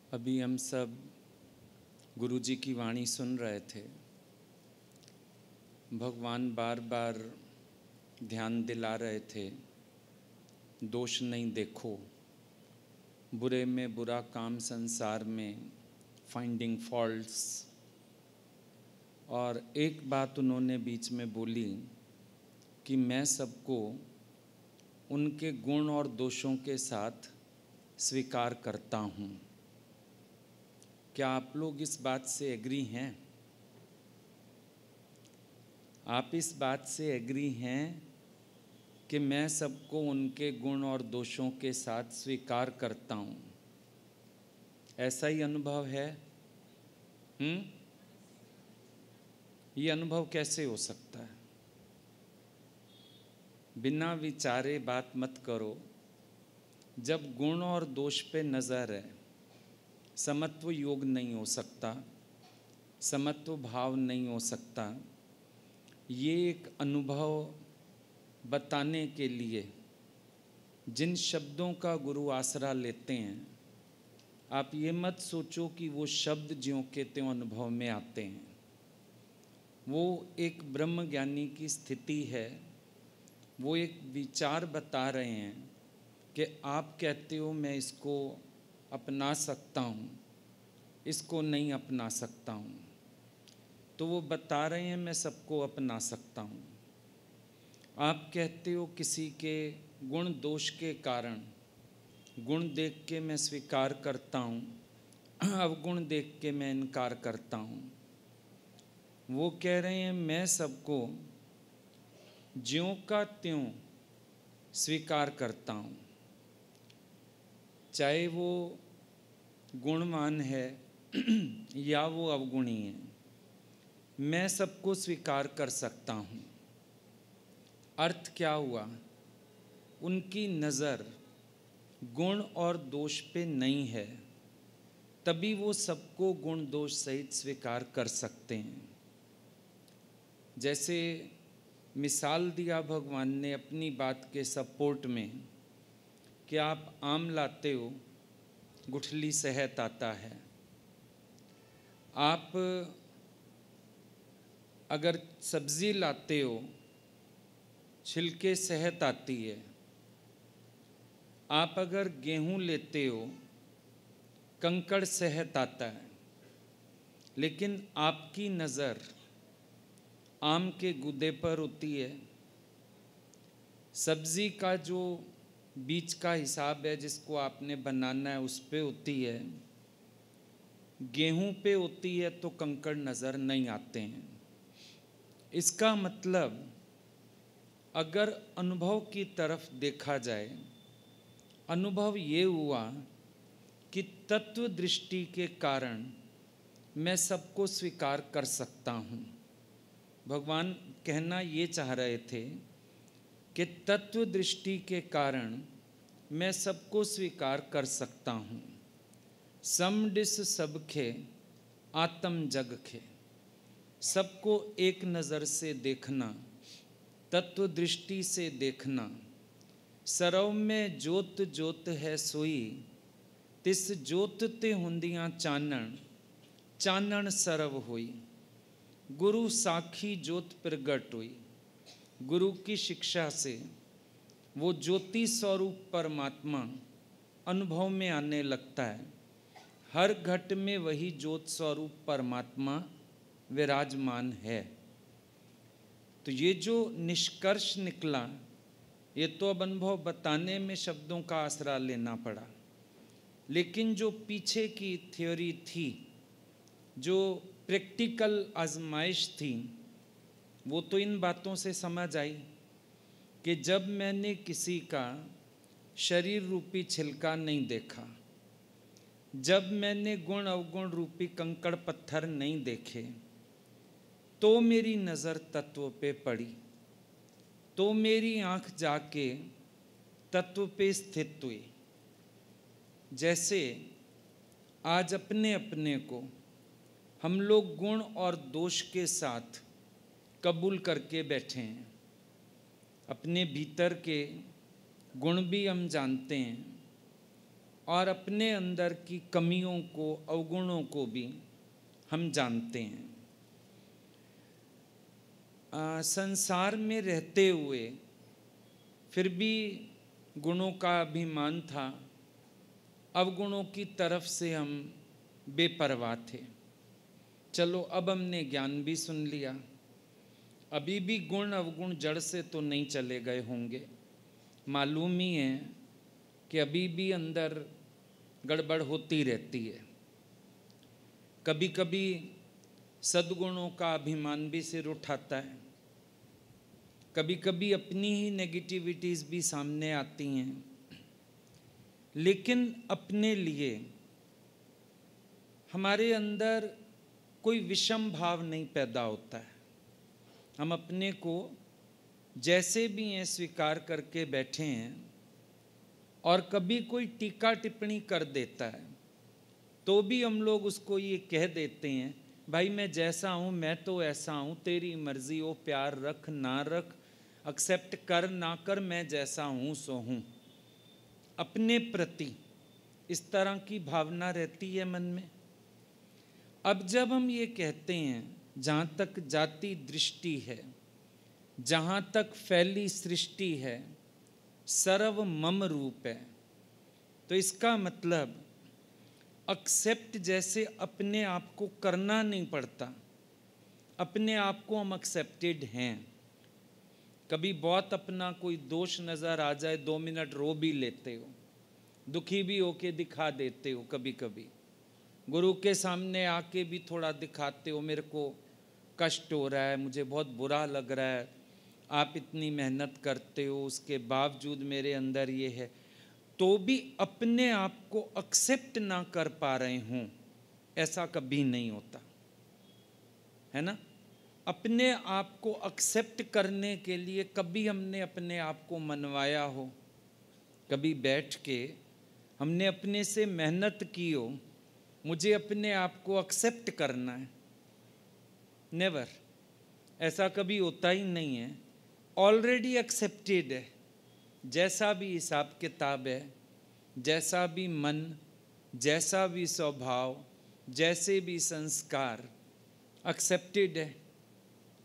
अभी हम सब गुरु जी की वाणी सुन रहे थे। भगवान बार बार ध्यान दिला रहे थे, दोष नहीं देखो, बुरे में बुरा काम संसार में, फाइंडिंग फॉल्ट्स। और एक बात उन्होंने बीच में बोली कि मैं सबको उनके गुण और दोषों के साथ स्वीकार करता हूँ। क्या आप लोग इस बात से एग्री हैं? आप इस बात से एग्री हैं कि मैं सबको उनके गुण और दोषों के साथ स्वीकार करता हूँ? ऐसा ही अनुभव है? ये अनुभव कैसे हो सकता है? बिना विचारे बात मत करो। जब गुण और दोष पे नज़र है, समत्व योग नहीं हो सकता, समत्व भाव नहीं हो सकता। ये एक अनुभव बताने के लिए जिन शब्दों का गुरु आसरा लेते हैं, आप ये मत सोचो कि वो शब्द ज्यों के त्यों अनुभव में आते हैं। वो एक ब्रह्म ज्ञानी की स्थिति है। वो एक विचार बता रहे हैं कि आप कहते हो मैं इसको अपना सकता हूँ, इसको नहीं अपना सकता हूँ, तो वो बता रहे हैं मैं सबको अपना सकता हूँ। आप कहते हो किसी के गुण दोष के कारण, गुण देख के मैं स्वीकार करता हूँ, अवगुण देख के मैं इनकार करता हूँ। वो कह रहे हैं मैं सबको ज्यों का त्यों स्वीकार करता हूँ, चाहे वो गुणवान है या वो अवगुणी है, मैं सबको स्वीकार कर सकता हूँ। अर्थ क्या हुआ? उनकी नज़र गुण और दोष पे नहीं है, तभी वो सबको गुण दोष सहित स्वीकार कर सकते हैं। जैसे मिसाल दिया भगवान ने अपनी बात के सपोर्ट में कि आप आम लाते हो, गुठली सेहत आता है। आप अगर सब्ज़ी लाते हो, छिलके सेहत आती है। आप अगर गेहूं लेते हो, कंकड़ सेहत आता है। लेकिन आपकी नज़र आम के गुदे पर होती है, सब्ज़ी का जो बीज का हिसाब है जिसको आपने बनाना है उस पे होती है, गेहूं पे होती है, तो कंकड़ नज़र नहीं आते हैं। इसका मतलब अगर अनुभव की तरफ देखा जाए, अनुभव ये हुआ कि तत्व दृष्टि के कारण मैं सबको स्वीकार कर सकता हूँ। भगवान कहना ये चाह रहे थे कि तत्व दृष्टि के कारण मैं सबको स्वीकार कर सकता हूँ। समडिस सबखे आत्म जग खे, सबको एक नज़र से देखना, तत्व दृष्टि से देखना। सरव में जोत जोत है सोई, तिस जोत ते हुंदियाँ चानण, चानण सरव हुई। गुरु साखी ज्योत प्रगट हुई। गुरु की शिक्षा से वो ज्योति स्वरूप परमात्मा अनुभव में आने लगता है। हर घट में वही ज्योत स्वरूप परमात्मा विराजमान है। तो ये जो निष्कर्ष निकला, ये तो अब अनुभव बताने में शब्दों का आसरा लेना पड़ा, लेकिन जो पीछे की थ्योरी थी, जो प्रैक्टिकल आजमाइश थी, वो तो इन बातों से समझ आई कि जब मैंने किसी का शरीर रूपी छिलका नहीं देखा, जब मैंने गुण अवगुण रूपी कंकड़ पत्थर नहीं देखे, तो मेरी नज़र तत्व पे पड़ी, तो मेरी आँख जाके तत्व पे स्थित हुई। जैसे आज अपने अपने को हम लोग गुण और दोष के साथ कबूल करके बैठे हैं। अपने भीतर के गुण भी हम जानते हैं, और अपने अंदर की कमियों को, अवगुणों को भी हम जानते हैं। संसार में रहते हुए फिर भी गुणों का अभिमान था, अवगुणों की तरफ से हम बेपरवाह थे। चलो अब हमने ज्ञान भी सुन लिया, अभी भी गुण अवगुण जड़ से तो नहीं चले गए होंगे। मालूम ही है कि अभी भी अंदर गड़बड़ होती रहती है। कभी कभी सद्गुणों का अभिमान भी सिर उठाता है, कभी कभी अपनी ही नेगेटिविटीज़ भी सामने आती हैं, लेकिन अपने लिए हमारे अंदर कोई विषम भाव नहीं पैदा होता है। हम अपने को जैसे भी हैं स्वीकार करके बैठे हैं, और कभी कोई टीका टिप्पणी कर देता है तो भी हम लोग उसको ये कह देते हैं, भाई मैं जैसा हूँ मैं तो ऐसा हूँ, तेरी मर्जी हो, प्यार रख ना रख, एक्सेप्ट कर ना कर, मैं जैसा हूँ सो हूँ। अपने प्रति इस तरह की भावना रहती है मन में। अब जब हम ये कहते हैं जहाँ तक जाति दृष्टि है, जहाँ तक फैली सृष्टि है, सर्व मम रूप है, तो इसका मतलब एक्सेप्ट जैसे अपने आप को करना नहीं पड़ता, अपने आप को हम एक्सेप्टेड हैं। कभी बहुत अपना कोई दोष नज़र आ जाए, 2 मिनट रो भी लेते हो, दुखी भी होके दिखा देते हो, कभी कभी गुरु के सामने आके भी थोड़ा दिखाते हो, मेरे को कष्ट हो रहा है, मुझे बहुत बुरा लग रहा है, आप इतनी मेहनत करते हो उसके बावजूद मेरे अंदर ये है, तो भी अपने आप को एक्सेप्ट ना कर पा रहे हूँ, ऐसा कभी नहीं होता है ना। अपने आप को एक्सेप्ट करने के लिए कभी हमने अपने आप को मनवाया हो, कभी बैठ के हमने अपने से मेहनत की हो, मुझे अपने आप को एक्सेप्ट करना है, नेवर, ऐसा कभी होता ही नहीं है। ऑलरेडी एक्सेप्टेड है, जैसा भी हिसाब किताब है, जैसा भी मन, जैसा भी स्वभाव, जैसे भी संस्कार, एक्सेप्टेड है।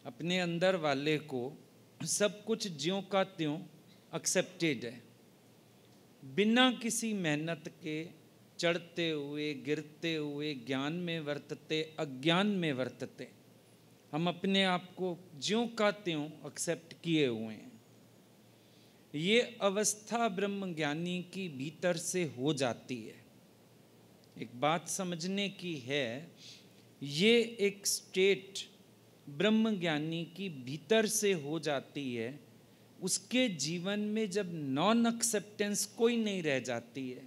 अपने अंदर वाले को सब कुछ ज्यों का त्यों एक्सेप्टेड है, बिना किसी मेहनत के, चढ़ते हुए गिरते हुए, ज्ञान में वर्तते अज्ञान में वर्तते, हम अपने आप को ज्यों का त्यों एक्सेप्ट किए हुए हैं। ये अवस्था ब्रह्म ज्ञानी की भीतर से हो जाती है। एक बात समझने की है, ये एक स्टेट ब्रह्म ज्ञानी की भीतर से हो जाती है, उसके जीवन में जब नॉन एक्सेप्टेंस कोई नहीं रह जाती है,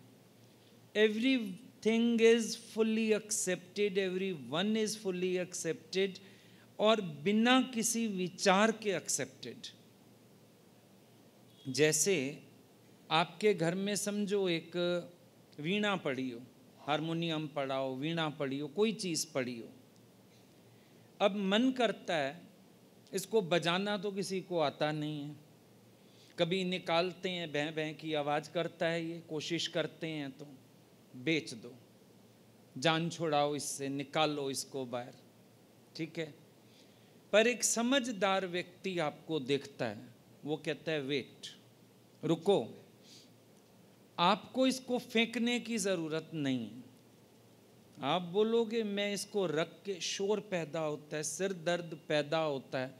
everything is fully accepted, everyone is fully accepted, और बिना किसी विचार के एक्सेप्टेड। जैसे आपके घर में समझो एक वीणा पड़ी हो, हारमोनियम पड़ा हो, वीणा पड़ी हो, कोई चीज़ पड़ी हो, अब मन करता है इसको बजाना, तो किसी को आता नहीं है, कभी निकालते हैं, भैं भैं की आवाज़ करता है, ये कोशिश करते हैं तो बेच दो, जान छुड़ाओ इससे, निकालो इसको बाहर, ठीक है। पर एक समझदार व्यक्ति आपको देखता है, वो कहता है वेट, रुको, आपको इसको फेंकने की ज़रूरत नहीं है। आप बोलोगे मैं इसको रख के, शोर पैदा होता है, सिर दर्द पैदा होता है,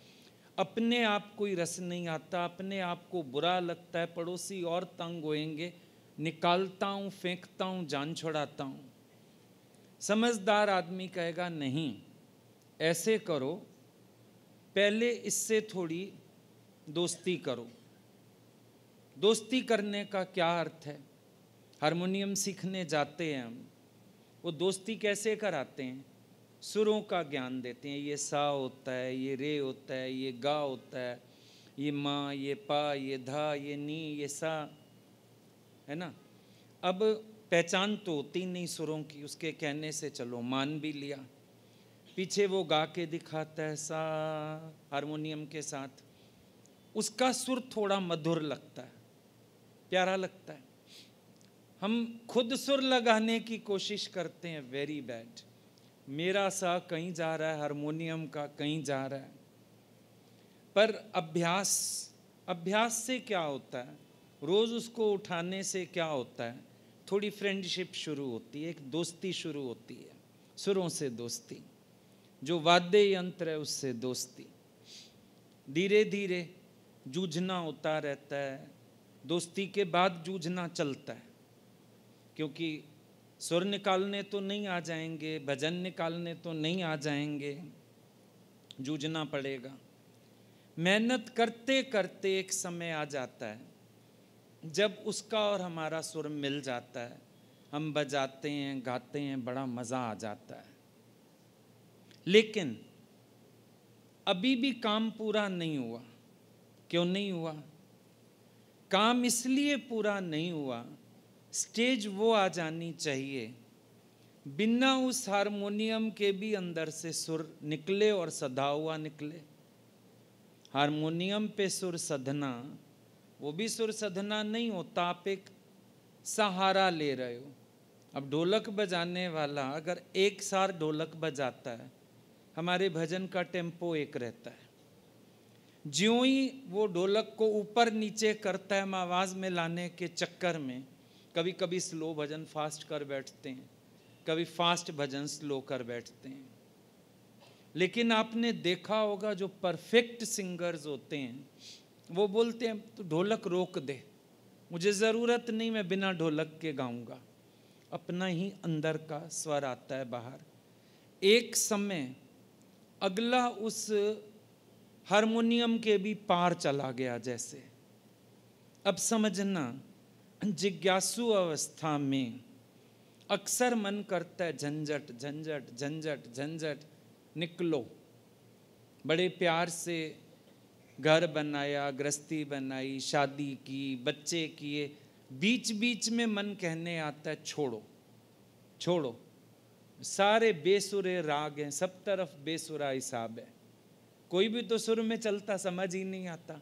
अपने आप कोई रस नहीं आता, अपने आप को बुरा लगता है, पड़ोसी और तंग होएंगे, निकालता हूँ, फेंकता हूँ, जान छुड़ाता हूँ। समझदार आदमी कहेगा नहीं, ऐसे करो, पहले इससे थोड़ी दोस्ती करो। दोस्ती करने का क्या अर्थ है? हारमोनियम सीखने जाते हैं हम, वो दोस्ती कैसे कराते हैं? सुरों का ज्ञान देते हैं, ये सा होता है, ये रे होता है, ये गा होता है, ये माँ, ये पा, ये धा, ये नी, ये सा, है ना। अब पहचान तो होती नहीं सुरों की, उसके कहने से चलो मान भी लिया, पीछे वो गा के दिखाता है सा हारमोनियम के साथ, उसका सुर थोड़ा मधुर लगता है, प्यारा लगता है, हम खुद सुर लगाने की कोशिश करते हैं, वेरी बैड। मेरा सा कहीं जा रहा है, हारमोनियम का कहीं जा रहा है। पर अभ्यास से क्या होता है, रोज उसको उठाने से क्या होता है, थोड़ी फ्रेंडशिप शुरू होती है, एक दोस्ती शुरू होती है, सुरों से दोस्ती, जो वाद्य यंत्र है उससे दोस्ती। धीरे धीरे जूझना होता रहता है, दोस्ती के बाद जूझना चलता है, क्योंकि सुर निकालने तो नहीं आ जाएंगे, भजन निकालने तो नहीं आ जाएंगे, जूझना पड़ेगा। मेहनत करते करते एक समय आ जाता है जब उसका और हमारा सुर मिल जाता है, हम बजाते हैं, गाते हैं, बड़ा मज़ा आ जाता है। लेकिन अभी भी काम पूरा नहीं हुआ। क्यों नहीं हुआ? काम इसलिए पूरा नहीं हुआ, स्टेज वो आ जानी चाहिए बिना उस हारमोनियम के भी अंदर से सुर निकले और सधा हुआ निकले। हारमोनियम पे सुर सधना, वो भी सुर सधना नहीं होता, आप एक सहारा ले रहे हो। अब ढोलक बजाने वाला अगर एक सार ढोलक बजाता है, हमारे भजन का टेम्पो एक रहता है। ज्यों ही वो ढोलक को ऊपर नीचे करता है, हम आवाज़ में लाने के चक्कर में कभी कभी स्लो भजन फास्ट कर बैठते हैं, कभी फास्ट भजन स्लो कर बैठते हैं। लेकिन आपने देखा होगा जो परफेक्ट सिंगर्स होते हैं वो बोलते हैं तो ढोलक रोक दे, मुझे ज़रूरत नहीं, मैं बिना ढोलक के गाऊंगा। अपना ही अंदर का स्वर आता है बाहर। एक समय अगला उस हारमोनियम के भी पार चला गया जैसे। अब समझना, जिज्ञासु अवस्था में अक्सर मन करता है झंझट झंझट झंझट झंझट, निकलो। बड़े प्यार से घर बनाया, गृहस्थी बनाई, शादी की, बच्चे किए, बीच बीच में मन कहने आता है छोड़ो छोड़ो। सारे बेसुरे राग हैं, सब तरफ बेसुरा हिसाब है, कोई भी तो सुर में चलता समझ ही नहीं आता।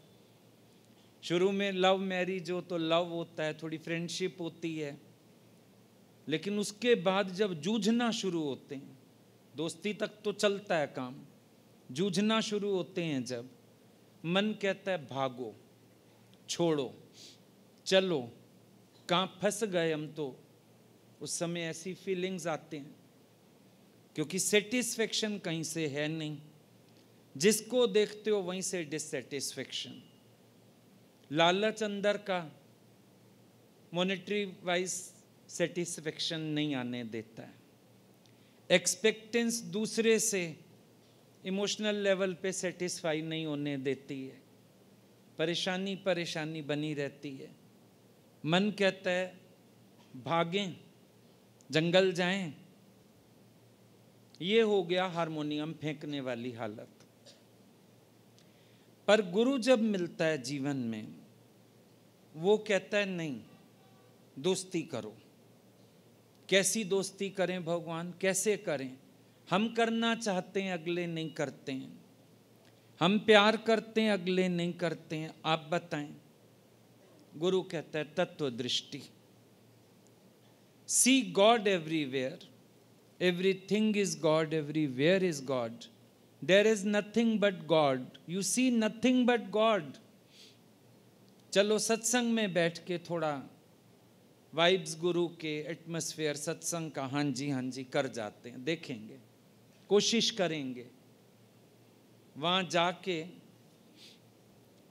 शुरू में लव मैरिज हो तो लव होता है, थोड़ी फ्रेंडशिप होती है, लेकिन उसके बाद जब जूझना शुरू होते हैं, दोस्ती तक तो चलता है काम, जूझना शुरू होते हैं जब, मन कहता है भागो, छोड़ो, चलो, कहाँ फंस गए हम तो। उस समय ऐसी फीलिंग्स आते हैं, क्योंकि सेटिस्फेक्शन कहीं से है नहीं, जिसको देखते हो वहीं से डिससेटिस्फेक्शन। लालच अंदर का मॉनेटरी वाइज सेटिस्फेक्शन नहीं आने देता है। एक्सपेक्टेंस दूसरे से इमोशनल लेवल पे सेटिस्फाई नहीं होने देती है, परेशानी परेशानी बनी रहती है। मन कहता है भागें, जंगल जाएं। ये हो गया हारमोनियम फेंकने वाली हालत। पर गुरु जब मिलता है जीवन में, वो कहता है नहीं, दोस्ती करो। कैसी दोस्ती करें भगवान, कैसे करें? हम करना चाहते हैं, अगले नहीं करते हैं। हम प्यार करते हैं, अगले नहीं करते हैं, आप बताएं। गुरु कहता है तत्व दृष्टि। See God everywhere, everything is God, everywhere is God, there is nothing but God, you see nothing but God. चलो सत्संग में बैठ के थोड़ा वाइब्स गुरु के, एटमॉस्फेयर सत्संग का हाँ जी कर जाते हैं, देखेंगे, कोशिश करेंगे। वहाँ जाके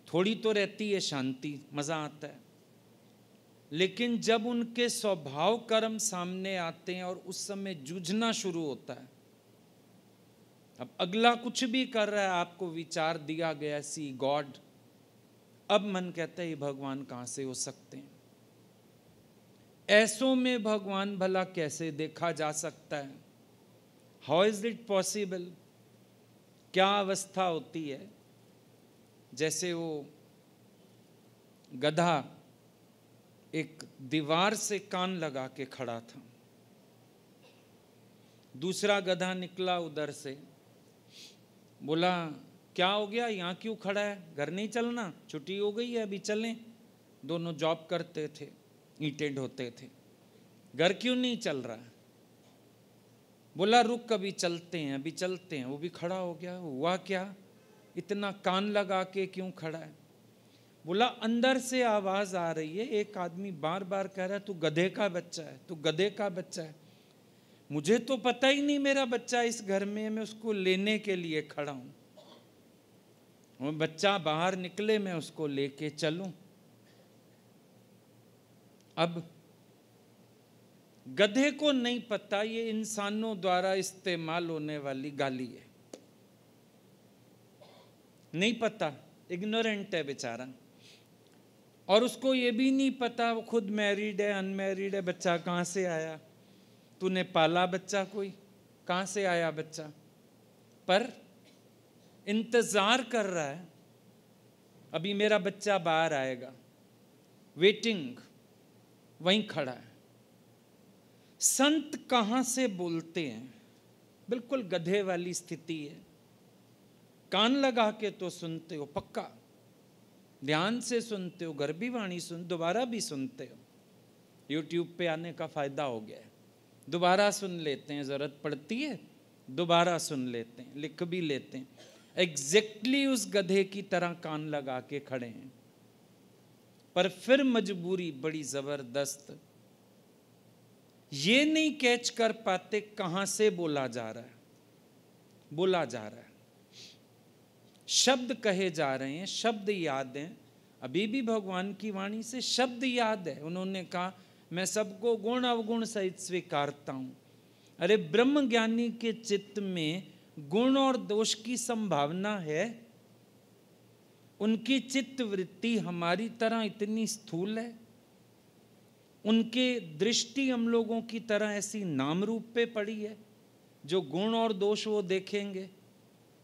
थोड़ी तो रहती है शांति, मज़ा आता है, लेकिन जब उनके स्वभाव कर्म सामने आते हैं और उस समय जूझना शुरू होता है, अब अगला कुछ भी कर रहा है, आपको विचार दिया गया सी गॉड, अब मन कहता है ये भगवान कहाँ से हो सकते हैं? ऐसों में भगवान भला कैसे देखा जा सकता है? How is it possible? क्या अवस्था होती है? जैसे वो गधा एक दीवार से कान लगा के खड़ा था, दूसरा गधा निकला उधर से, बोला क्या हो गया, यहाँ क्यों खड़ा है, घर नहीं चलना, छुट्टी हो गई है, अभी चलें। दोनों जॉब करते थे, ईंटें ढोते थे। घर क्यों नहीं चल रहा? बोला रुक, अभी चलते हैं, अभी चलते हैं। वो भी खड़ा हो गया। हुआ क्या? इतना कान लगा के क्यों खड़ा है? बोला अंदर से आवाज आ रही है, एक आदमी बार बार कह रहा है तू गधे का बच्चा है, तू गधे का बच्चा है। मुझे तो पता ही नहीं मेरा बच्चा इस घर में है, मैं उसको लेने के लिए खड़ा हूं। वो बच्चा बाहर निकले, मैं उसको लेके चलूं। अब गधे को नहीं पता ये इंसानों द्वारा इस्तेमाल होने वाली गाली है, नहीं पता, इग्नोरेंट है बेचारा। और उसको ये भी नहीं पता वो खुद मैरिड है अनमैरिड है, बच्चा कहाँ से आया, तूने पाला बच्चा कोई, कहाँ से आया बच्चा। पर इंतजार कर रहा है, अभी मेरा बच्चा बाहर आएगा, वेटिंग, वहीं खड़ा है। संत कहाँ से बोलते हैं? बिल्कुल गधे वाली स्थिति है। कान लगा के तो सुनते हो पक्का, ध्यान से सुनते हो, घर भी वाणी सुन, दोबारा भी सुनते हो। यूट्यूब पे आने का फायदा हो गया है, दोबारा सुन लेते हैं, जरूरत पड़ती है दोबारा सुन लेते हैं, लिख भी लेते हैं। एग्जैक्टली उस गधे की तरह कान लगा के खड़े हैं, पर फिर मजबूरी बड़ी जबरदस्त, ये नहीं कैच कर पाते कहां से बोला जा रहा है, बोला जा रहा है, शब्द कहे जा रहे हैं, शब्द याद हैं। अभी भी भगवान की वाणी से शब्द याद है। उन्होंने कहा मैं सबको गुण अवगुण सहित स्वीकारता हूं। अरे ब्रह्म ज्ञानी के चित्त में गुण और दोष की संभावना है? उनकी चित्त वृत्ति हमारी तरह इतनी स्थूल है? उनके दृष्टि हम लोगों की तरह ऐसी नाम रूप पे पड़ी है जो गुण और दोष वो देखेंगे?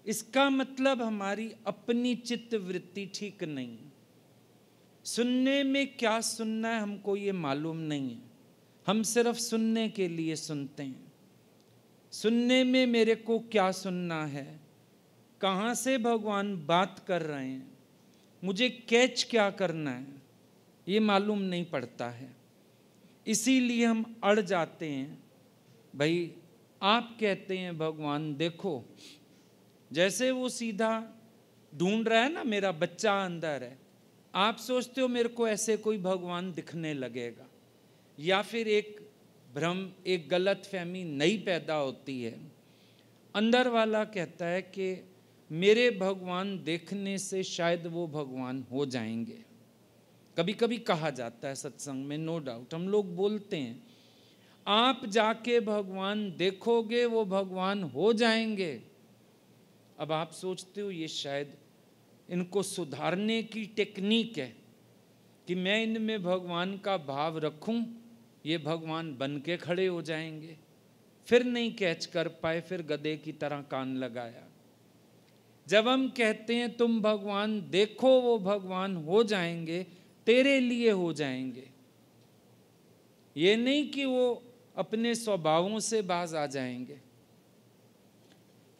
इसका मतलब हमारी अपनी चित्त वृत्ति ठीक नहीं। सुनने में क्या सुनना है हमको ये मालूम नहीं है, हम सिर्फ सुनने के लिए सुनते हैं। सुनने में मेरे को क्या सुनना है, कहाँ से भगवान बात कर रहे हैं, मुझे कैच क्या करना है, ये मालूम नहीं पड़ता है। इसीलिए हम अड़ जाते हैं। भाई आप कहते हैं भगवान देखो, जैसे वो सीधा ढूंढ रहा है ना, मेरा बच्चा अंदर है, आप सोचते हो मेरे को ऐसे कोई भगवान दिखने लगेगा, या फिर एक भ्रम, एक गलत फहमी नई पैदा होती है। अंदर वाला कहता है कि मेरे भगवान देखने से शायद वो भगवान हो जाएंगे। कभी कभी कहा जाता है सत्संग में, नो डाउट हम लोग बोलते हैं आप जाके भगवान देखोगे वो भगवान हो जाएंगे। अब आप सोचते हो ये शायद इनको सुधारने की टेक्निक है कि मैं इनमें भगवान का भाव रखूं, ये भगवान बन के खड़े हो जाएंगे। फिर नहीं कैच कर पाए, फिर गधे की तरह कान लगाया। जब हम कहते हैं तुम भगवान देखो वो भगवान हो जाएंगे, तेरे लिए हो जाएंगे, ये नहीं कि वो अपने स्वभावों से बाज आ जाएंगे,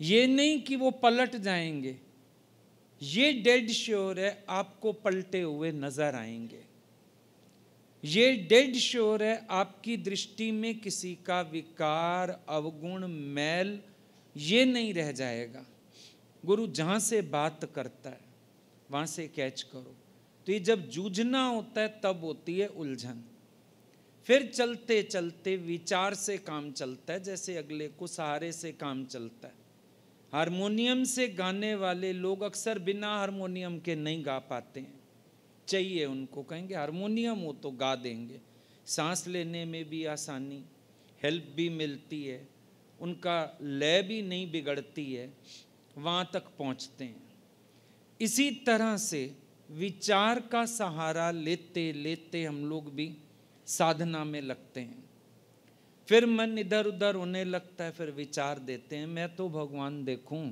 ये नहीं कि वो पलट जाएंगे, ये डेड श्योर है आपको पलटे हुए नजर आएंगे। ये डेड श्योर है आपकी दृष्टि में किसी का विकार, अवगुण, मैल ये नहीं रह जाएगा। गुरु जहां से बात करता है वहां से कैच करो। तो ये जब जूझना होता है तब होती है उलझन। फिर चलते चलते विचार से काम चलता है, जैसे अगले को सहारे से काम चलता है। हारमोनियम से गाने वाले लोग अक्सर बिना हारमोनियम के नहीं गा पाते हैं, चाहिए उनको, कहेंगे हारमोनियम हो तो गा देंगे। सांस लेने में भी आसानी, हेल्प भी मिलती है, उनका लय भी नहीं बिगड़ती है, वहाँ तक पहुँचते हैं। इसी तरह से विचार का सहारा लेते लेते हम लोग भी साधना में लगते हैं। फिर मन इधर उधर होने लगता है, फिर विचार देते हैं मैं तो भगवान देखूं।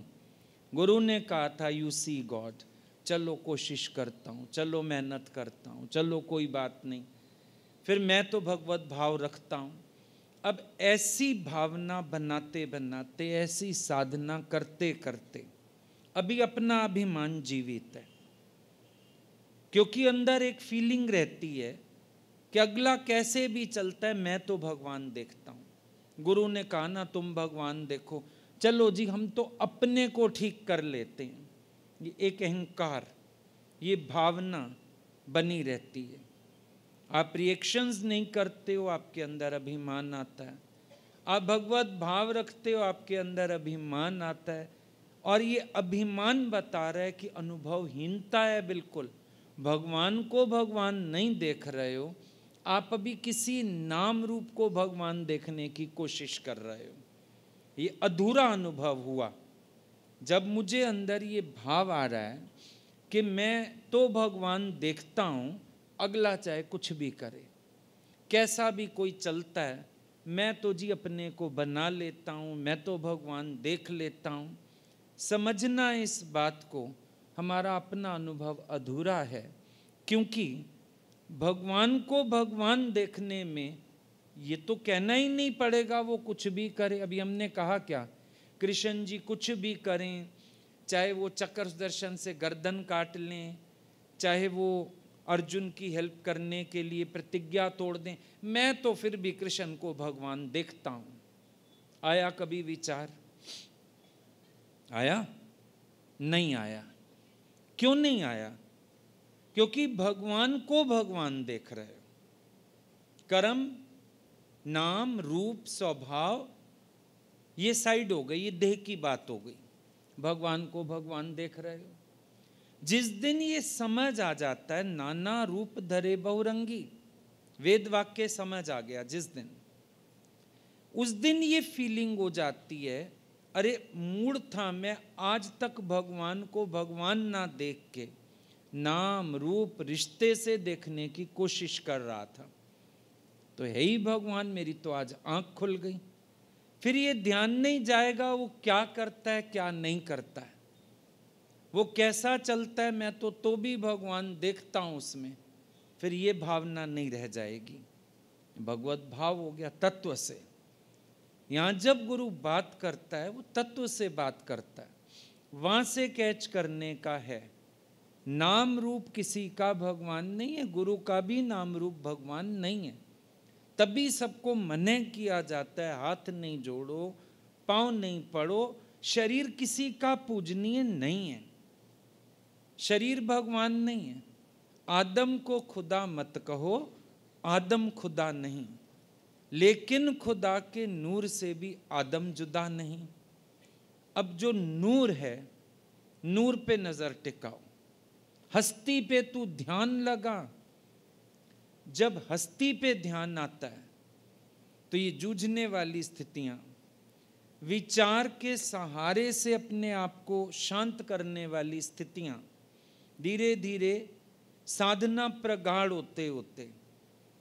गुरु ने कहा था यू सी गॉड, चलो कोशिश करता हूँ, चलो मेहनत करता हूँ, चलो कोई बात नहीं, फिर मैं तो भगवत भाव रखता हूँ। अब ऐसी भावना बनाते बनाते, ऐसी साधना करते करते अभी अपना अभिमान जीवित है, क्योंकि अंदर एक फीलिंग रहती है कि अगला कैसे भी चलता है मैं तो भगवान देखता हूँ। गुरु ने कहा ना तुम भगवान देखो, चलो जी हम तो अपने को ठीक कर लेते हैं। ये एक अहंकार, ये भावना बनी रहती है। आप रिएक्शंस नहीं करते हो, आपके अंदर अभिमान आता है। आप भगवत भाव रखते हो, आपके अंदर अभिमान आता है। और ये अभिमान बता रहा है कि अनुभवहीनता है बिल्कुल। भगवान को भगवान नहीं देख रहे हो, आप अभी किसी नाम रूप को भगवान देखने की कोशिश कर रहे हो। ये अधूरा अनुभव हुआ। जब मुझे अंदर ये भाव आ रहा है कि मैं तो भगवान देखता हूँ, अगला चाहे कुछ भी करे, कैसा भी कोई चलता है, मैं तो जी अपने को बना लेता हूँ, मैं तो भगवान देख लेता हूँ। समझना इस बात को, हमारा अपना अनुभव अधूरा है। क्योंकि भगवान को भगवान देखने में ये तो कहना ही नहीं पड़ेगा वो कुछ भी करे। अभी हमने कहा क्या, कृष्ण जी कुछ भी करें, चाहे वो चक्र दर्शन से गर्दन काट लें, चाहे वो अर्जुन की हेल्प करने के लिए प्रतिज्ञा तोड़ दें, मैं तो फिर भी कृष्ण को भगवान देखता हूं। आया कभी विचार? आया? नहीं आया। क्यों नहीं आया? क्योंकि भगवान को भगवान देख रहे हो। कर्म, नाम, रूप, स्वभाव ये साइड हो गई, ये देह की बात हो गई। भगवान को भगवान देख रहे हो। जिस दिन ये समझ आ जाता है, नाना रूप धरे बहुरंगी, वेद वाक्य समझ आ गया जिस दिन, उस दिन ये फीलिंग हो जाती है, अरे मूड था मैं आज तक भगवान को भगवान ना देख के नाम रूप रिश्ते से देखने की कोशिश कर रहा था, तो है ही भगवान, मेरी तो आज आंख खुल गई। फिर ये ध्यान नहीं जाएगा वो क्या करता है क्या नहीं करता है, वो कैसा चलता है, मैं तो भी भगवान देखता हूं उसमें। फिर ये भावना नहीं रह जाएगी, भगवत भाव हो गया तत्व से। यहां जब गुरु बात करता है वो तत्व से बात करता है, वहां से कैच करने का है। नाम रूप किसी का भगवान नहीं है, गुरु का भी नाम रूप भगवान नहीं है। तभी सबको मना किया जाता है, हाथ नहीं जोड़ो, पांव नहीं पड़ो, शरीर किसी का पूजनीय नहीं है, शरीर भगवान नहीं है। आदम को खुदा मत कहो, आदम खुदा नहीं, लेकिन खुदा के नूर से भी आदम जुदा नहीं। अब जो नूर है, नूर पे नजर टिकाओ, हस्ती पे तू ध्यान लगा। जब हस्ती पे ध्यान आता है तो ये जूझने वाली स्थितियां, विचार के सहारे से अपने आप को शांत करने वाली स्थितियां, धीरे धीरे साधना प्रगाढ़ होते होते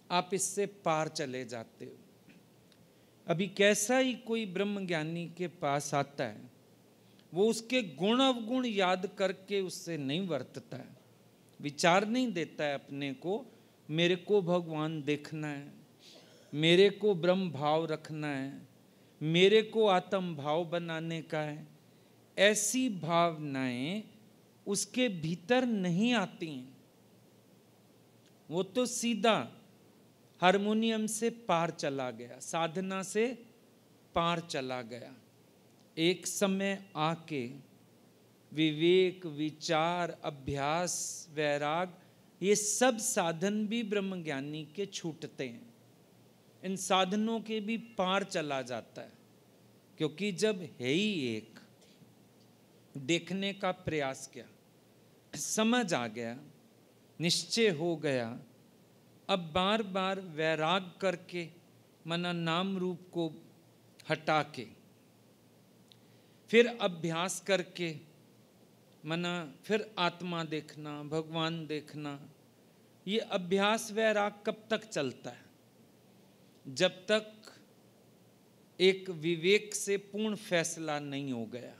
आप इससे पार चले जाते हो। अभी कैसा ही कोई ब्रह्म ज्ञानी के पास आता है, वो उसके गुण अवगुण याद करके उससे नहीं वर्तता है, विचार नहीं देता है अपने को, मेरे को भगवान देखना है, मेरे को ब्रह्म भाव रखना है, मेरे को आत्म भाव बनाने का है। ऐसी भावनाएं उसके भीतर नहीं आती हैं। वो तो सीधा हारमोनियम से पार चला गया, साधना से पार चला गया। एक समय आके विवेक, विचार, अभ्यास, वैराग, ये सब साधन भी ब्रह्मज्ञानी के छूटते हैं, इन साधनों के भी पार चला जाता है। क्योंकि जब है ही एक, देखने का प्रयास किया, समझ आ गया, निश्चय हो गया, अब बार बार वैराग करके मना नाम रूप को हटा के, फिर अभ्यास करके मना फिर आत्मा देखना, भगवान देखना, ये अभ्यास वैराग कब तक चलता है? जब तक एक विवेक से पूर्ण फैसला नहीं हो गया।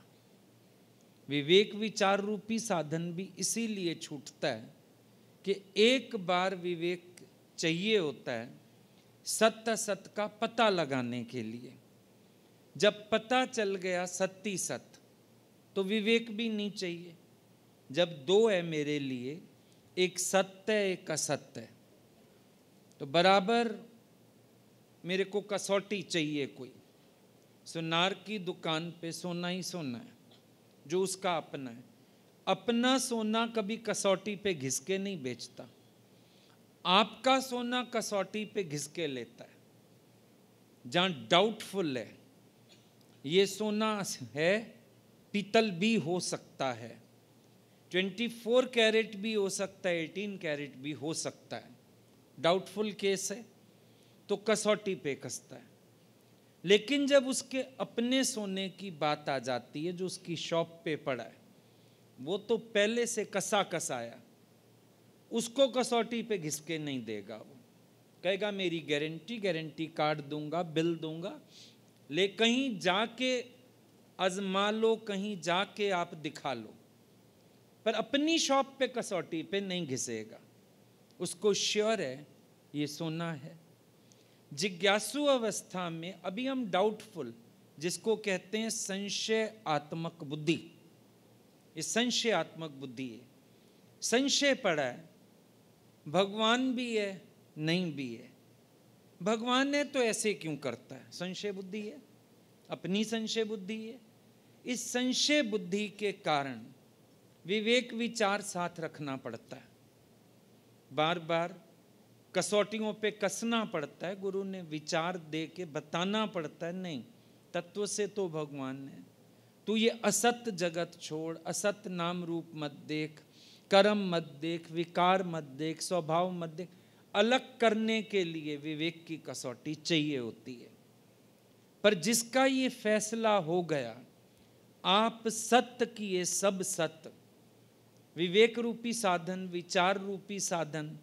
विवेक विचार रूपी साधन भी इसीलिए छूटता है कि एक बार विवेक चाहिए होता है सत्य असत का पता लगाने के लिए। जब पता चल गया सत्य सत्य, तो विवेक भी नहीं चाहिए। जब दो है मेरे लिए, एक सत्य है एक असत्य है, तो बराबर मेरे को कसौटी चाहिए कोई। सुनार की दुकान पे सोना ही सोना है जो उसका अपना है। अपना सोना कभी कसौटी पे घिस के नहीं बेचता, आपका सोना कसौटी पे घिस के लेता है। जहां डाउटफुल है ये सोना है, पीतल भी हो सकता है, 24 कैरेट भी हो सकता है, 18 कैरेट भी हो सकता है, डाउटफुल केस है तो कसौटी पे कसता है। लेकिन जब उसके अपने सोने की बात आ जाती है जो उसकी शॉप पे पड़ा है, वो तो पहले से कसा कसाया, उसको कसौटी पे घिस के नहीं देगा। वो कहेगा मेरी गारंटी कार्ड दूंगा, बिल दूंगा, ले कहीं जाके आजमा लो, कहीं जाके आप दिखा लो, पर अपनी शॉप पे कसौटी पे नहीं घिसेगा। उसको श्योर है ये सोना है। जिज्ञासु अवस्था में अभी हम डाउटफुल, जिसको कहते हैं संशयात्मक बुद्धि, ये संशयात्मक बुद्धि है। संशय पड़ा है, भगवान भी है नहीं भी है, भगवान है तो ऐसे क्यों करता है, संशय बुद्धि है, अपनी संशय बुद्धि है। इस संशय बुद्धि के कारण विवेक विचार साथ रखना पड़ता है, बार बार कसौटियों पे कसना पड़ता है। गुरु ने विचार दे के बताना पड़ता है, नहीं तत्व से तो भगवान है, तू ये असत जगत छोड़, असत नाम रूप मत देख, कर्म मत देख, विकार मत देख, स्वभाव मत देख। अलग करने के लिए विवेक की कसौटी चाहिए होती है। पर जिसका ये फैसला हो गया आप सत्य किए सब सत्य, विवेक रूपी साधन, विचार रूपी साधन,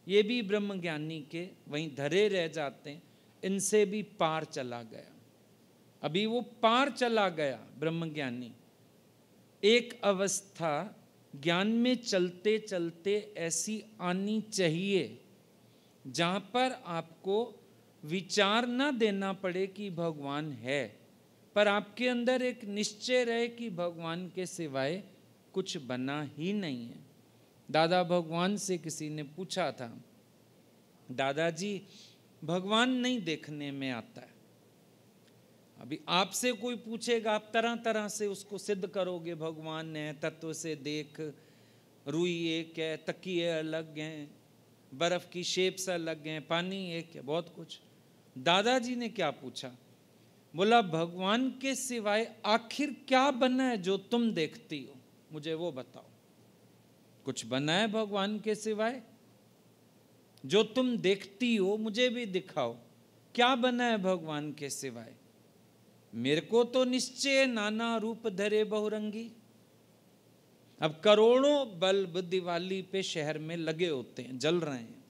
ये भी ब्रह्मज्ञानी के वहीं धरे रह जाते हैं, इनसे भी पार चला गया। अभी वो पार चला गया ब्रह्मज्ञानी। एक अवस्था ज्ञान में चलते चलते ऐसी आनी चाहिए जहां पर आपको विचार ना देना पड़े कि भगवान है, पर आपके अंदर एक निश्चय रहे कि भगवान के सिवाय कुछ बना ही नहीं है। दादा भगवान से किसी ने पूछा था, दादाजी भगवान नहीं देखने में आता है। अभी आपसे कोई पूछेगा, आप तरह तरह से उसको सिद्ध करोगे, भगवान है, तत्व से देख, रुई एक है, तकिए अलग हैं, बर्फ की शेप्स अलग हैं, पानी एक है, बहुत कुछ। दादाजी ने क्या पूछा, बोला भगवान के सिवाय आखिर क्या बना है जो तुम देखती हो, मुझे वो बताओ। कुछ बना है भगवान के सिवाय जो तुम देखती हो, मुझे भी दिखाओ, क्या बना है भगवान के सिवाय। मेरे को तो निश्चय नाना रूप धरे बहुरंगी। अब करोड़ों बल्ब दिवाली पे शहर में लगे होते हैं, जल रहे हैं,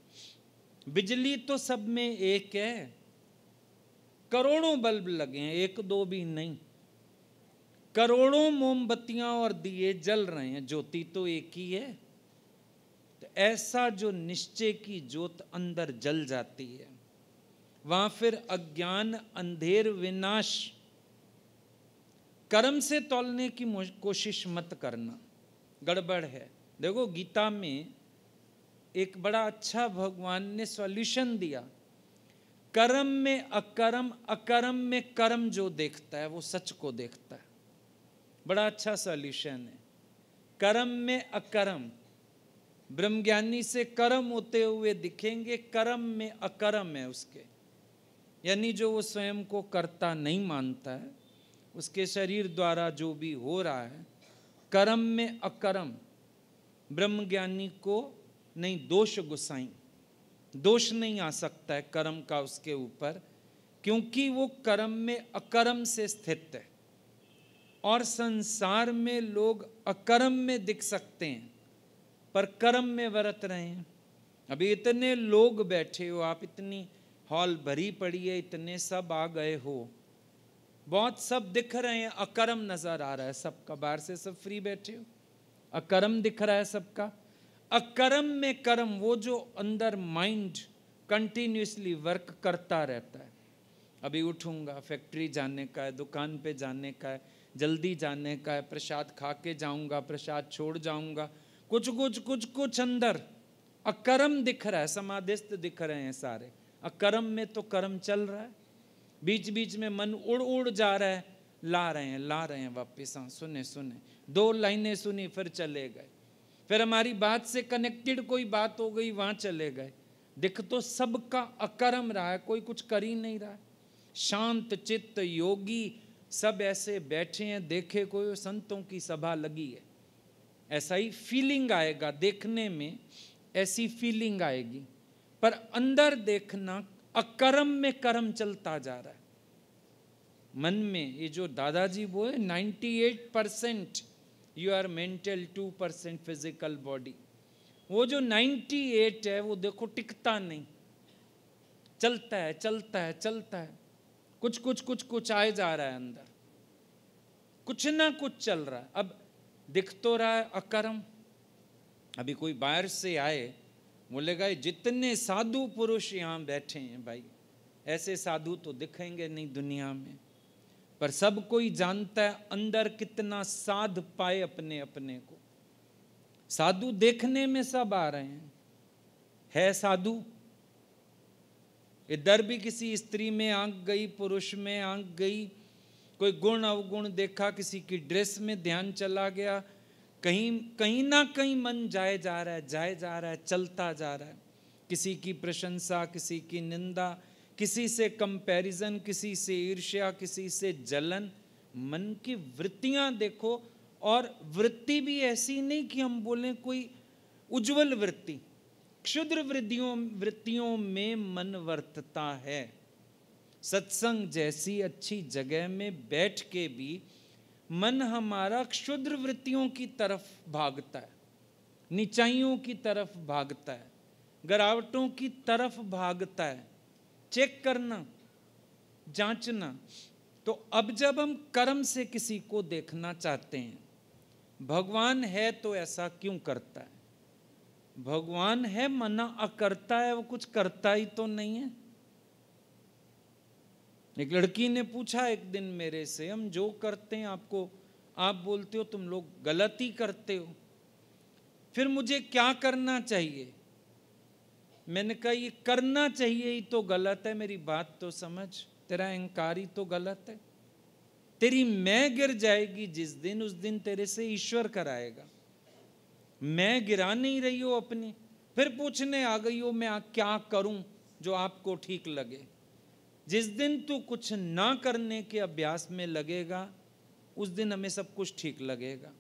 बिजली तो सब में एक है, करोड़ों बल्ब लगे हैं, एक दो भी नहीं, करोड़ों मोमबत्तियां और दिए जल रहे हैं, ज्योति तो एक ही है। तो ऐसा जो निश्चय की ज्योत अंदर जल जाती है, वहां फिर अज्ञान अंधेर विनाश। कर्म से तौलने की कोशिश मत करना, गड़बड़ है। देखो गीता में एक बड़ा अच्छा भगवान ने सॉल्यूशन दिया, कर्म में अकर्म, अकर्म में कर्म जो देखता है वो सच को देखता है। बड़ा अच्छा सॉल्यूशन है। कर्म में अकर्म, ब्रह्मज्ञानी से कर्म होते हुए दिखेंगे, कर्म में अकर्म है उसके, यानी जो वो स्वयं को कर्ता नहीं मानता है, उसके शरीर द्वारा जो भी हो रहा है, कर्म में अकर्म। ब्रह्मज्ञानी को नहीं दोष गुसाई, दोष नहीं आ सकता है कर्म का उसके ऊपर, क्योंकि वो कर्म में अकर्म से स्थित है। और संसार में लोग अकर्म में दिख सकते हैं पर कर्म में बरत रहे हैं। अभी इतने लोग बैठे हो आप, इतनी हॉल भरी पड़ी है, इतने सब आ गए हो, बहुत सब दिख रहे हैं, अकर्म नजर आ रहा है सबका, बाहर से सब फ्री बैठे हो, अकर्म दिख रहा है सबका। अकर्म में कर्म, वो जो अंदर माइंड कंटिन्यूसली वर्क करता रहता है। अभी उठूंगा, फैक्ट्री जाने का है, दुकान पे जाने का है, जल्दी जाने का है, प्रसाद खा के जाऊंगा, प्रसाद छोड़ जाऊंगा, कुछ कुछ कुछ कुछ अंदर अकर्म दिख रहा है, समाधिस्थ दिख रहे हैं सारे, अकर्म में तो कर्म चल रहा है। बीच बीच में मन उड़ उड़ जा रहा है, ला रहे हैं वापिस। हाँ, सुने 2 लाइनें सुनी फिर चले गए, फिर हमारी बात से कनेक्टेड कोई बात हो गई, वहां चले गए। दिख तो सबका अकर्म रहा है, कोई कुछ कर ही नहीं रहा है। शांत चित्त योगी सब ऐसे बैठे हैं, देखे कोई संतों की सभा लगी है, ऐसा ही फीलिंग आएगा, देखने में ऐसी फीलिंग आएगी। पर अंदर देखना, अकर्म में कर्म चलता जा रहा है मन में। ये जो दादाजी बोले 98% you are mental, 2% physical body, वो जो 98 है वो देखो टिकता नहीं, चलता है चलता है चलता है, कुछ कुछ कुछ कुछ आए जा रहा है अंदर, कुछ ना कुछ चल रहा है। अब दिख तो रहा है अकर्म। अभी कोई बाहर से आए, बोलेगा जितने साधु पुरुष यहाँ बैठे हैं भाई, ऐसे साधु तो दिखेंगे नहीं दुनिया में। पर सब कोई जानता है अंदर कितना साध पाए अपने अपने को। साधु देखने में सब आ रहे हैं, है साधु। इधर भी किसी स्त्री में आंख गई, पुरुष में आंख गई, कोई गुण अवगुण देखा, किसी की ड्रेस में ध्यान चला गया, कहीं ना कहीं मन जाए जा रहा है, चलता जा रहा है। किसी की प्रशंसा, किसी की निंदा, किसी से कंपैरिजन, किसी से ईर्ष्या, किसी से जलन। मन की वृत्तियां देखो, और वृत्ति भी ऐसी नहीं कि हम बोलें कोई उज्जवल वृत्ति, क्षुद्र वृत्तियों में मन वर्तता है। सत्संग जैसी अच्छी जगह में बैठ के भी मन हमारा क्षुद्र वृत्तियों की तरफ भागता है, नीचाइयों की तरफ भागता है, गिरावटों की तरफ भागता है। चेक करना, जांचना। तो अब जब हम कर्म से किसी को देखना चाहते हैं, भगवान है तो ऐसा क्यों करता है? भगवान है मना अकर्ता है, वो कुछ करता ही तो नहीं है। एक लड़की ने पूछा एक दिन मेरे से, हम जो करते हैं आपको, आप बोलते हो तुम लोग गलत ही करते हो, फिर मुझे क्या करना चाहिए? मैंने कहा ये करना चाहिए ही तो गलत है, मेरी बात तो समझ, तेरा अहंकार ही तो गलत है। तेरी मैं गिर जाएगी जिस दिन, उस दिन तेरे से ईश्वर कराएगा। मैं गिरा नहीं रही हो अपनी, फिर पूछने आ गई हो मैं क्या करूं जो आपको ठीक लगे। जिस दिन तू कुछ ना करने के अभ्यास में लगेगा, उस दिन हमें सब कुछ ठीक लगेगा।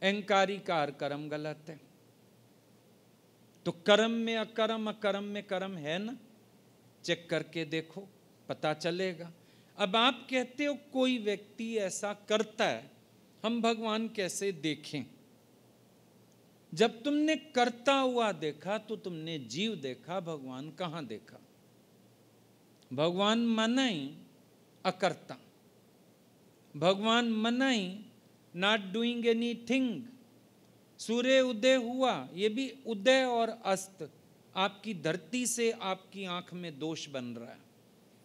अहंकारी कार कर्म गलत है। तो कर्म में अकर्म, अकर्म में कर्म है ना, चेक करके देखो, पता चलेगा। अब आप कहते हो कोई व्यक्ति ऐसा करता है, हम भगवान कैसे देखें? जब तुमने करता हुआ देखा तो तुमने जीव देखा, भगवान कहाँ देखा? भगवान मनाई अकर्ता, भगवान मनाई नॉट डूइंग एनीथिंग। सूर्य उदय हुआ, ये भी उदय और अस्त, आपकी धरती से आपकी आंख में दोष बन रहा है।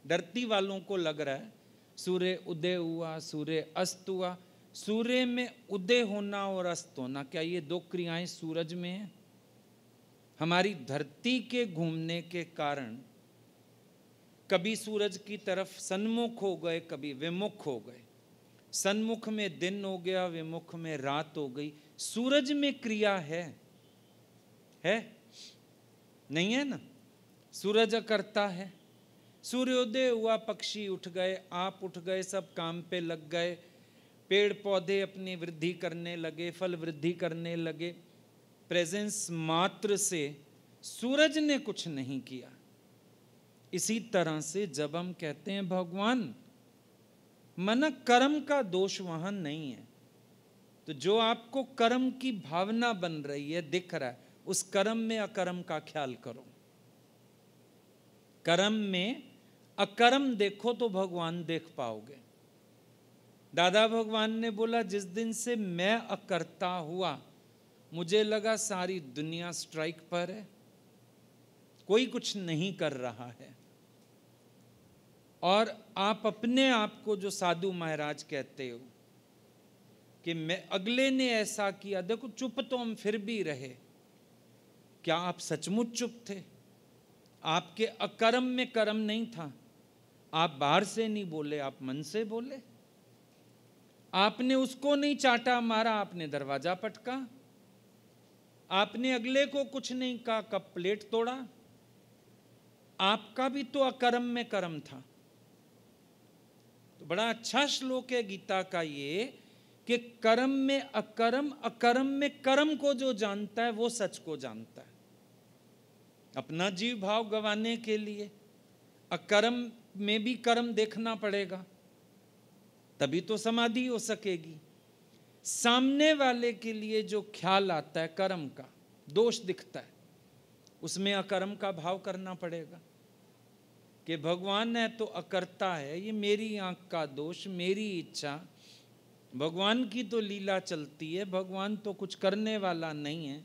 धरती वालों को लग रहा है सूर्य उदय हुआ, सूर्य अस्त हुआ। सूर्य में उदय होना और अस्त होना, क्या ये दो क्रियाएं सूरज में हैं? हमारी धरती के घूमने के कारण कभी सूरज की तरफ सन्मुख हो गए, कभी विमुख हो गए। सन्मुख में दिन हो गया, विमुख में रात हो गई। सूरज में क्रिया है नहीं है ना? सूरज करता है। सूर्योदय हुआ, पक्षी उठ गए, आप उठ गए, सब काम पे लग गए, पेड़ पौधे अपनी वृद्धि करने लगे, फल वृद्धि करने लगे। प्रेजेंस मात्र से सूरज ने कुछ नहीं किया। इसी तरह से जब हम कहते हैं भगवान, मन कर्म का दोष वहां नहीं है। तो जो आपको कर्म की भावना बन रही है, दिख रहा है, उस कर्म में अकर्म का ख्याल करो। कर्म में अकर्म देखो तो भगवान देख पाओगे। दादा भगवान ने बोला, जिस दिन से मैं अकर्ता हुआ, मुझे लगा सारी दुनिया स्ट्राइक पर है, कोई कुछ नहीं कर रहा है। और आप अपने आप को जो साधु महाराज कहते हो कि मैं, अगले ने ऐसा किया, देखो चुप तो हम फिर भी रहे, क्या आप सचमुच चुप थे? आपके अकर्म में कर्म नहीं था। आप बाहर से नहीं बोले, आप मन से बोले। आपने उसको नहीं चाटा मारा, आपने दरवाजा पटका। आपने अगले को कुछ नहीं कहा, कप प्लेट तोड़ा। आपका भी तो अकर्म में कर्म था। तो बड़ा अच्छा श्लोक है गीता का ये कि कर्म में अकर्म, अकर्म में कर्म को जो जानता है वो सच को जानता है। अपना जीव भाव गंवाने के लिए अकर्म में भी कर्म देखना पड़ेगा, तभी तो समाधि हो सकेगी। सामने वाले के लिए जो ख्याल आता है कर्म का, दोष दिखता है, उसमें अकर्म का भाव करना पड़ेगा कि भगवान है तो अकर्ता है, ये मेरी आंख का दोष, मेरी इच्छा। भगवान की तो लीला चलती है, भगवान तो कुछ करने वाला नहीं है।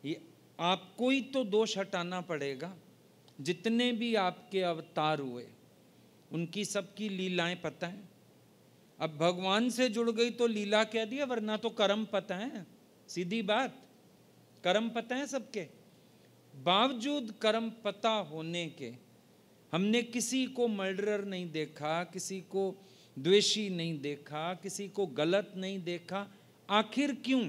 ये आपको ही तो दोष हटाना पड़ेगा। जितने भी आपके अवतार हुए उनकी सबकी लीलाएं पता है। अब भगवान से जुड़ गई तो लीला कह दिया, वरना तो कर्म पता है। सीधी बात, कर्म पता है सबके। बावजूद कर्म पता होने के हमने किसी को मर्डरर नहीं देखा, किसी को द्वेषी नहीं देखा, किसी को गलत नहीं देखा। आखिर क्यों?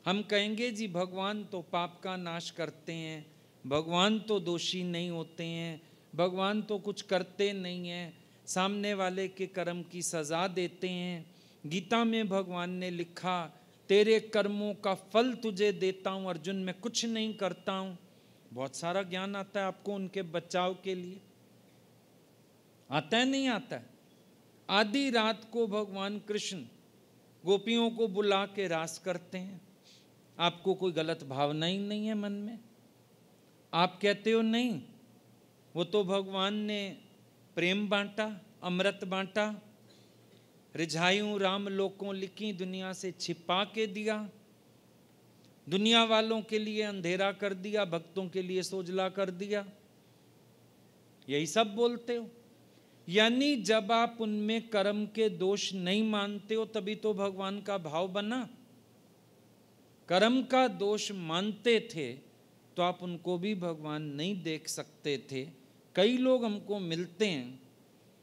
हम कहेंगे जी भगवान तो पाप का नाश करते हैं, भगवान तो दोषी नहीं होते हैं, भगवान तो कुछ करते नहीं हैं, सामने वाले के कर्म की सज़ा देते हैं। गीता में भगवान ने लिखा, तेरे कर्मों का फल तुझे देता हूँ अर्जुन, मैं कुछ नहीं करता हूँ। बहुत सारा ज्ञान आता है आपको उनके बचाव के लिए। आता है नहीं आता है? आधी रात को भगवान कृष्ण गोपियों को बुला के रास करते हैं। आपको कोई गलत भावना ही नहीं है मन में? आप कहते हो नहीं, वो तो भगवान ने प्रेम बांटा, अमृत बांटा, रिझायूं राम लोकों लिखी, दुनिया से छिपा के दिया, दुनिया वालों के लिए अंधेरा कर दिया, भक्तों के लिए सोजला कर दिया। यही सब बोलते हो। यानी जब आप उनमें कर्म के दोष नहीं मानते हो तभी तो भगवान का भाव बना। कर्म का दोष मानते थे तो आप उनको भी भगवान नहीं देख सकते थे। कई लोग हमको मिलते हैं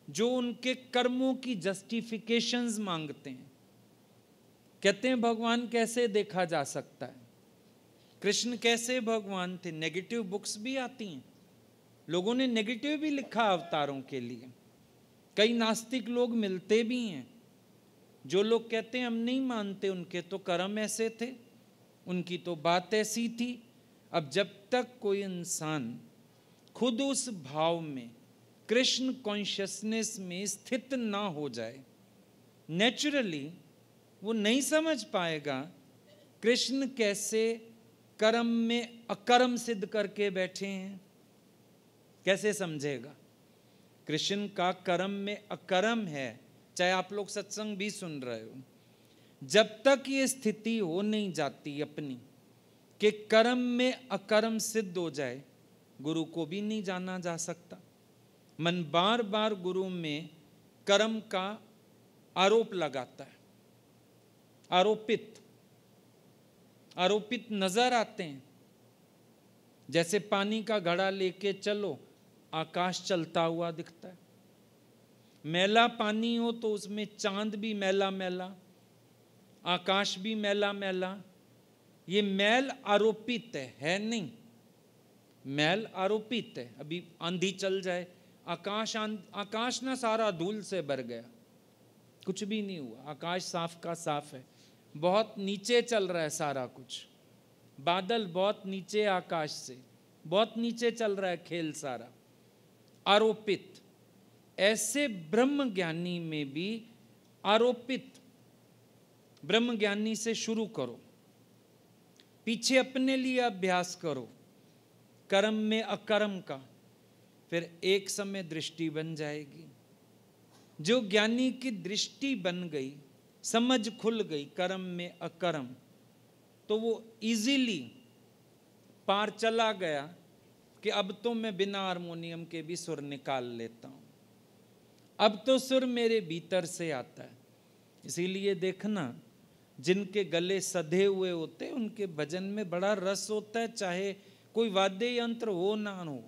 जो उनके कर्मों की जस्टिफिकेशंस मांगते हैं। कहते हैं भगवान कैसे देखा जा सकता है, कृष्ण कैसे भगवान थे। नेगेटिव बुक्स भी आती हैं, लोगों ने नेगेटिव भी लिखा अवतारों के लिए। कई नास्तिक लोग मिलते भी हैं जो लोग कहते हैं हम नहीं मानते, उनके तो कर्म ऐसे थे, उनकी तो बात ऐसी थी। अब जब तक कोई इंसान खुद उस भाव में, कृष्ण कॉन्शियसनेस में स्थित ना हो जाए, नेचुरली वो नहीं समझ पाएगा कृष्ण कैसे कर्म में अकर्म सिद्ध करके बैठे हैं। कैसे समझेगा? कृष्ण का कर्म में अकर्म है, चाहे आप लोग सत्संग भी सुन रहे हो, जब तक ये स्थिति हो नहीं जाती अपनी कि कर्म में अकर्म सिद्ध हो जाए, गुरु को भी नहीं जाना जा सकता। मन बार बार गुरु में कर्म का आरोप लगाता है, आरोपित नजर आते हैं। जैसे पानी का घड़ा लेके चलो, आकाश चलता हुआ दिखता है। मैला पानी हो तो उसमें चांद भी मैला मैला, आकाश भी मैला मैला। ये मैल आरोपित है नहीं, मैल आरोपित है। अभी आंधी चल जाए, आकाश ना सारा धूल से भर गया, कुछ भी नहीं हुआ, आकाश साफ का साफ है। बहुत नीचे चल रहा है सारा कुछ, बादल बहुत नीचे, आकाश से बहुत नीचे चल रहा है खेल सारा, आरोपित। ऐसे ब्रह्म ज्ञानी में भी आरोपित। ब्रह्म ज्ञानी से शुरू करो, पीछे अपने लिए अभ्यास करो कर्म में अकर्म का, फिर एक समय दृष्टि बन जाएगी। जो ज्ञानी की दृष्टि बन गई, समझ खुल गई कर्म में अकर्म, तो वो इजीली पार चला गया कि अब तो मैं बिना हारमोनियम के भी सुर निकाल लेता हूँ, अब तो सुर मेरे भीतर से आता है। इसीलिए देखना, जिनके गले सधे हुए होते हैं उनके भजन में बड़ा रस होता है, चाहे कोई वाद्य यंत्र हो ना हो,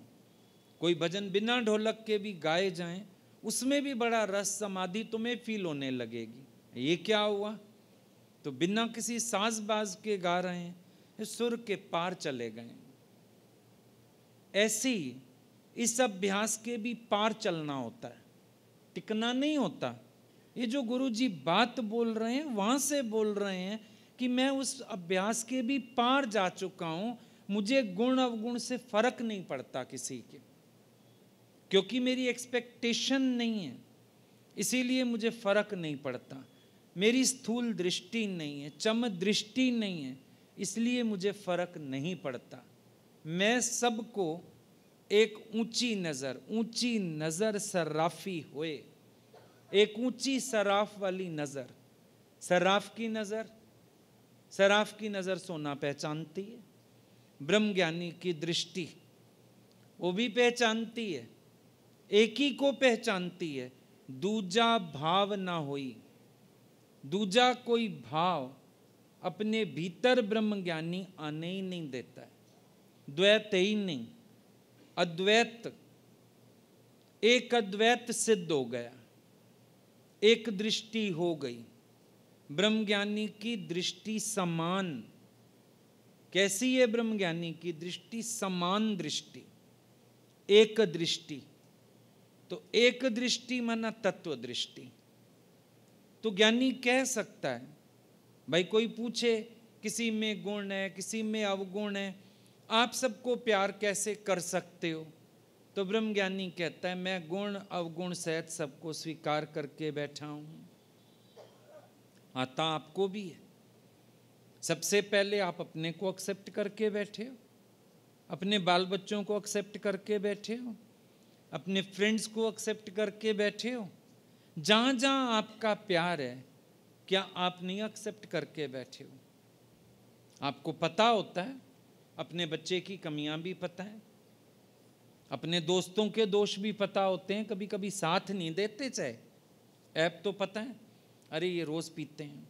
कोई भजन बिना ढोलक के भी गाए जाएं उसमें भी बड़ा रस समाधि तुम्हें फील होने लगेगी। ये क्या हुआ, तो बिना किसी साज बाज के गा रहे हैं, सुर के पार चले गए। ऐसे ही इस अभ्यास के भी पार चलना होता है, टिकना नहीं होता। ये जो गुरु जी बात बोल रहे हैं वहां से बोल रहे हैं कि मैं उस अभ्यास के भी पार जा चुका हूं, मुझे गुण अवगुण से फर्क नहीं पड़ता किसी के, क्योंकि मेरी एक्सपेक्टेशन नहीं है, इसीलिए मुझे फर्क नहीं पड़ता। मेरी स्थूल दृष्टि नहीं है, चम दृष्टि नहीं है, इसलिए मुझे फर्क नहीं पड़ता। मैं सबको एक ऊंची नज़र सर्राफी होए, एक ऊंची सराफ वाली नज़र। सराफ की नज़र सोना पहचानती है, ब्रह्म ज्ञानी की दृष्टि वो भी पहचानती है, एक ही को पहचानती है। दूजा भाव ना होई, दूजा कोई भाव अपने भीतर ब्रह्म ज्ञानी आने ही नहीं देता है। द्वैत ही नहीं, अद्वैत, एक अद्वैत सिद्ध हो गया, एक दृष्टि हो गई। ब्रह्म ज्ञानी की दृष्टि समान, कैसी है ब्रह्म ज्ञानी की दृष्टि? समान दृष्टि, एक दृष्टि। तो एक दृष्टि माना तत्व दृष्टि। तो ज्ञानी कह सकता है, भाई कोई पूछे किसी में गुण है किसी में अवगुण है, आप सबको प्यार कैसे कर सकते हो? तो ब्रह्म ज्ञानी कहता है मैं गुण अवगुण सहित सबको स्वीकार करके बैठा हूं। आता आपको भी है। सबसे पहले आप अपने को एक्सेप्ट करके बैठे हो, अपने बाल बच्चों को एक्सेप्ट करके बैठे हो, अपने फ्रेंड्स को एक्सेप्ट करके बैठे हो। जहां जहां आपका प्यार है, क्या आप नहीं एक्सेप्ट करके बैठे हो? आपको पता होता है, अपने बच्चे की कमियां भी पता है, अपने दोस्तों के दोष भी पता होते हैं, कभी कभी साथ नहीं देते, चाहे ऐप तो पता है, अरे ये रोज पीते हैं,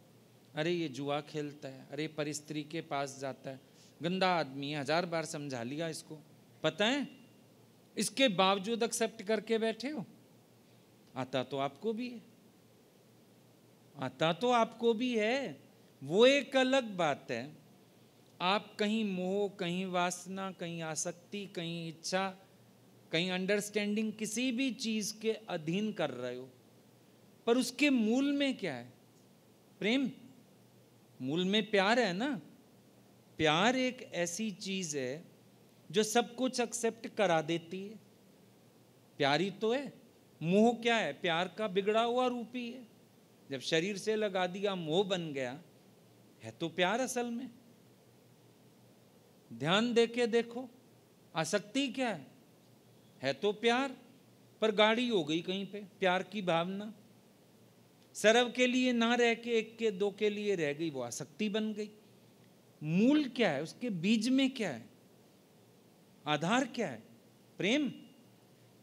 अरे ये जुआ खेलता है, अरे पर स्त्री के पास जाता है, गंदा आदमी है, 1000 बार समझा लिया इसको, पता है, इसके बावजूद एक्सेप्ट करके बैठे हो। आता तो आपको भी है, आता तो आपको भी है। वो एक अलग बात है, आप कहीं मोह, कहीं वासना, कहीं आसक्ति, कहीं इच्छा, कहीं अंडरस्टैंडिंग, किसी भी चीज के अधीन कर रहे हो, पर उसके मूल में क्या है? प्रेम। मूल में प्यार है ना। प्यार एक ऐसी चीज है जो सब कुछ एक्सेप्ट करा देती है, प्यार ही तो है। मोह क्या है? प्यार का बिगड़ा हुआ रूप ही है। जब शरीर से लगा दिया मोह बन गया, है तो प्यार असल में। ध्यान देके देखो, आसक्ति क्या है तो प्यार, पर गाड़ी हो गई कहीं पे प्यार की भावना, सर्व के लिए ना रह के एक के दो के लिए रह गई, वो आसक्ति बन गई। मूल क्या है? उसके बीज में क्या है? आधार क्या है? प्रेम।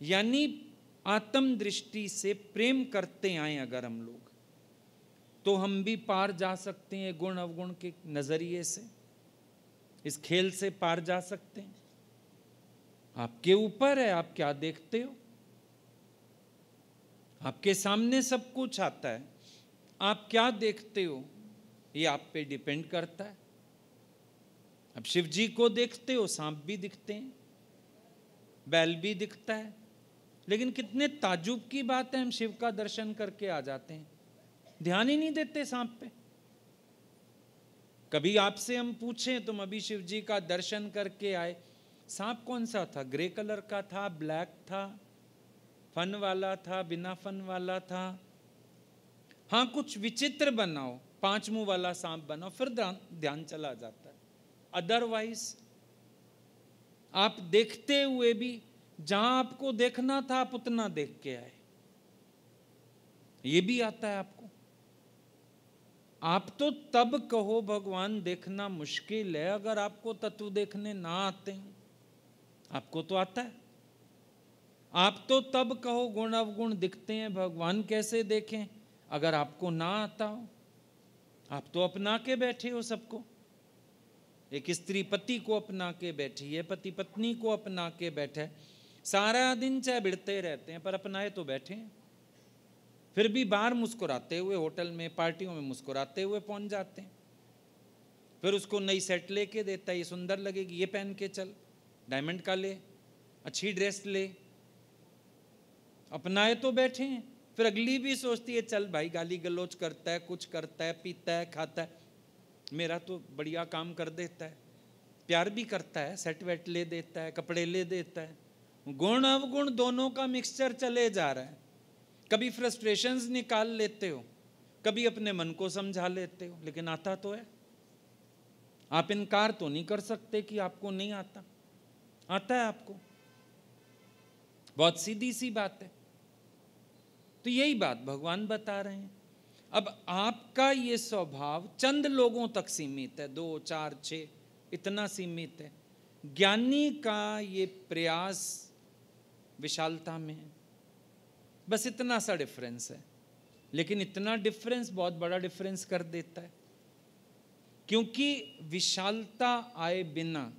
यानी आत्म दृष्टि से प्रेम करते आए अगर हम लोग, तो हम भी पार जा सकते हैं गुण अवगुण के नजरिए से, इस खेल से पार जा सकते हैं। आपके ऊपर है, आप क्या देखते हो। आपके सामने सब कुछ आता है, आप क्या देखते हो ये आप पे डिपेंड करता है। अब शिव जी को देखते हो, सांप भी दिखते हैं, बैल भी दिखता है, लेकिन कितने ताजुब की बात है, हम शिव का दर्शन करके आ जाते हैं, ध्यान ही नहीं देते सांप पे। कभी आपसे हम पूछें, तुम अभी शिव जी का दर्शन करके आए, सांप कौन सा था? ग्रे कलर का था, ब्लैक था, फन वाला था, बिना फन वाला था? हाँ, कुछ विचित्र बनाओ, 5 मुंह वाला सांप बनाओ, फिर ध्यान चला जाता है। अदरवाइज आप देखते हुए भी जहां आपको देखना था आप उतना देख के आए, ये भी आता है आपको। आप तो तब कहो भगवान देखना मुश्किल है अगर आपको तत्व देखने ना आते हैं, आपको तो आता है। आप तो तब कहो गुण अवगुण दिखते हैं, भगवान कैसे देखें अगर आपको ना आता हो। आप तो अपना के बैठे हो सबको। एक स्त्री पति को अपना के बैठी है, पति पत्नी को अपना के बैठा है, सारा दिन चाहे भिड़ते रहते हैं पर अपनाए तो बैठे हैं। फिर भी बाहर मुस्कुराते हुए, होटल में पार्टियों में मुस्कुराते हुए पहुंच जाते हैं। फिर उसको नई सेट लेके देता है, ये सुंदर लगेगी, ये पहन के चल, डायमंड का ले, अच्छी ड्रेस ले, अपनाए तो बैठे हैं। फिर अगली भी सोचती है चल भाई, गाली गलौज करता है, कुछ करता है, पीता है, खाता है, मेरा तो बढ़िया काम कर देता है, प्यार भी करता है, सेट वेट ले देता है, कपड़े ले देता है। गुण अवगुण दोनों का मिक्सचर चले जा रहा है। कभी फ्रस्ट्रेशंस निकाल लेते हो, कभी अपने मन को समझा लेते हो, लेकिन आता तो है। आप इनकार तो नहीं कर सकते कि आपको नहीं आता, आता है आपको। बहुत सीधी सी बात है। तो यही बात भगवान बता रहे हैं। अब आपका ये स्वभाव चंद लोगों तक सीमित है, 2, 4, 6 इतना सीमित है। ज्ञानी का ये प्रयास विशालता में है, बस इतना सा डिफरेंस है। लेकिन इतना डिफरेंस बहुत बड़ा डिफरेंस कर देता है, क्योंकि विशालता आए बिना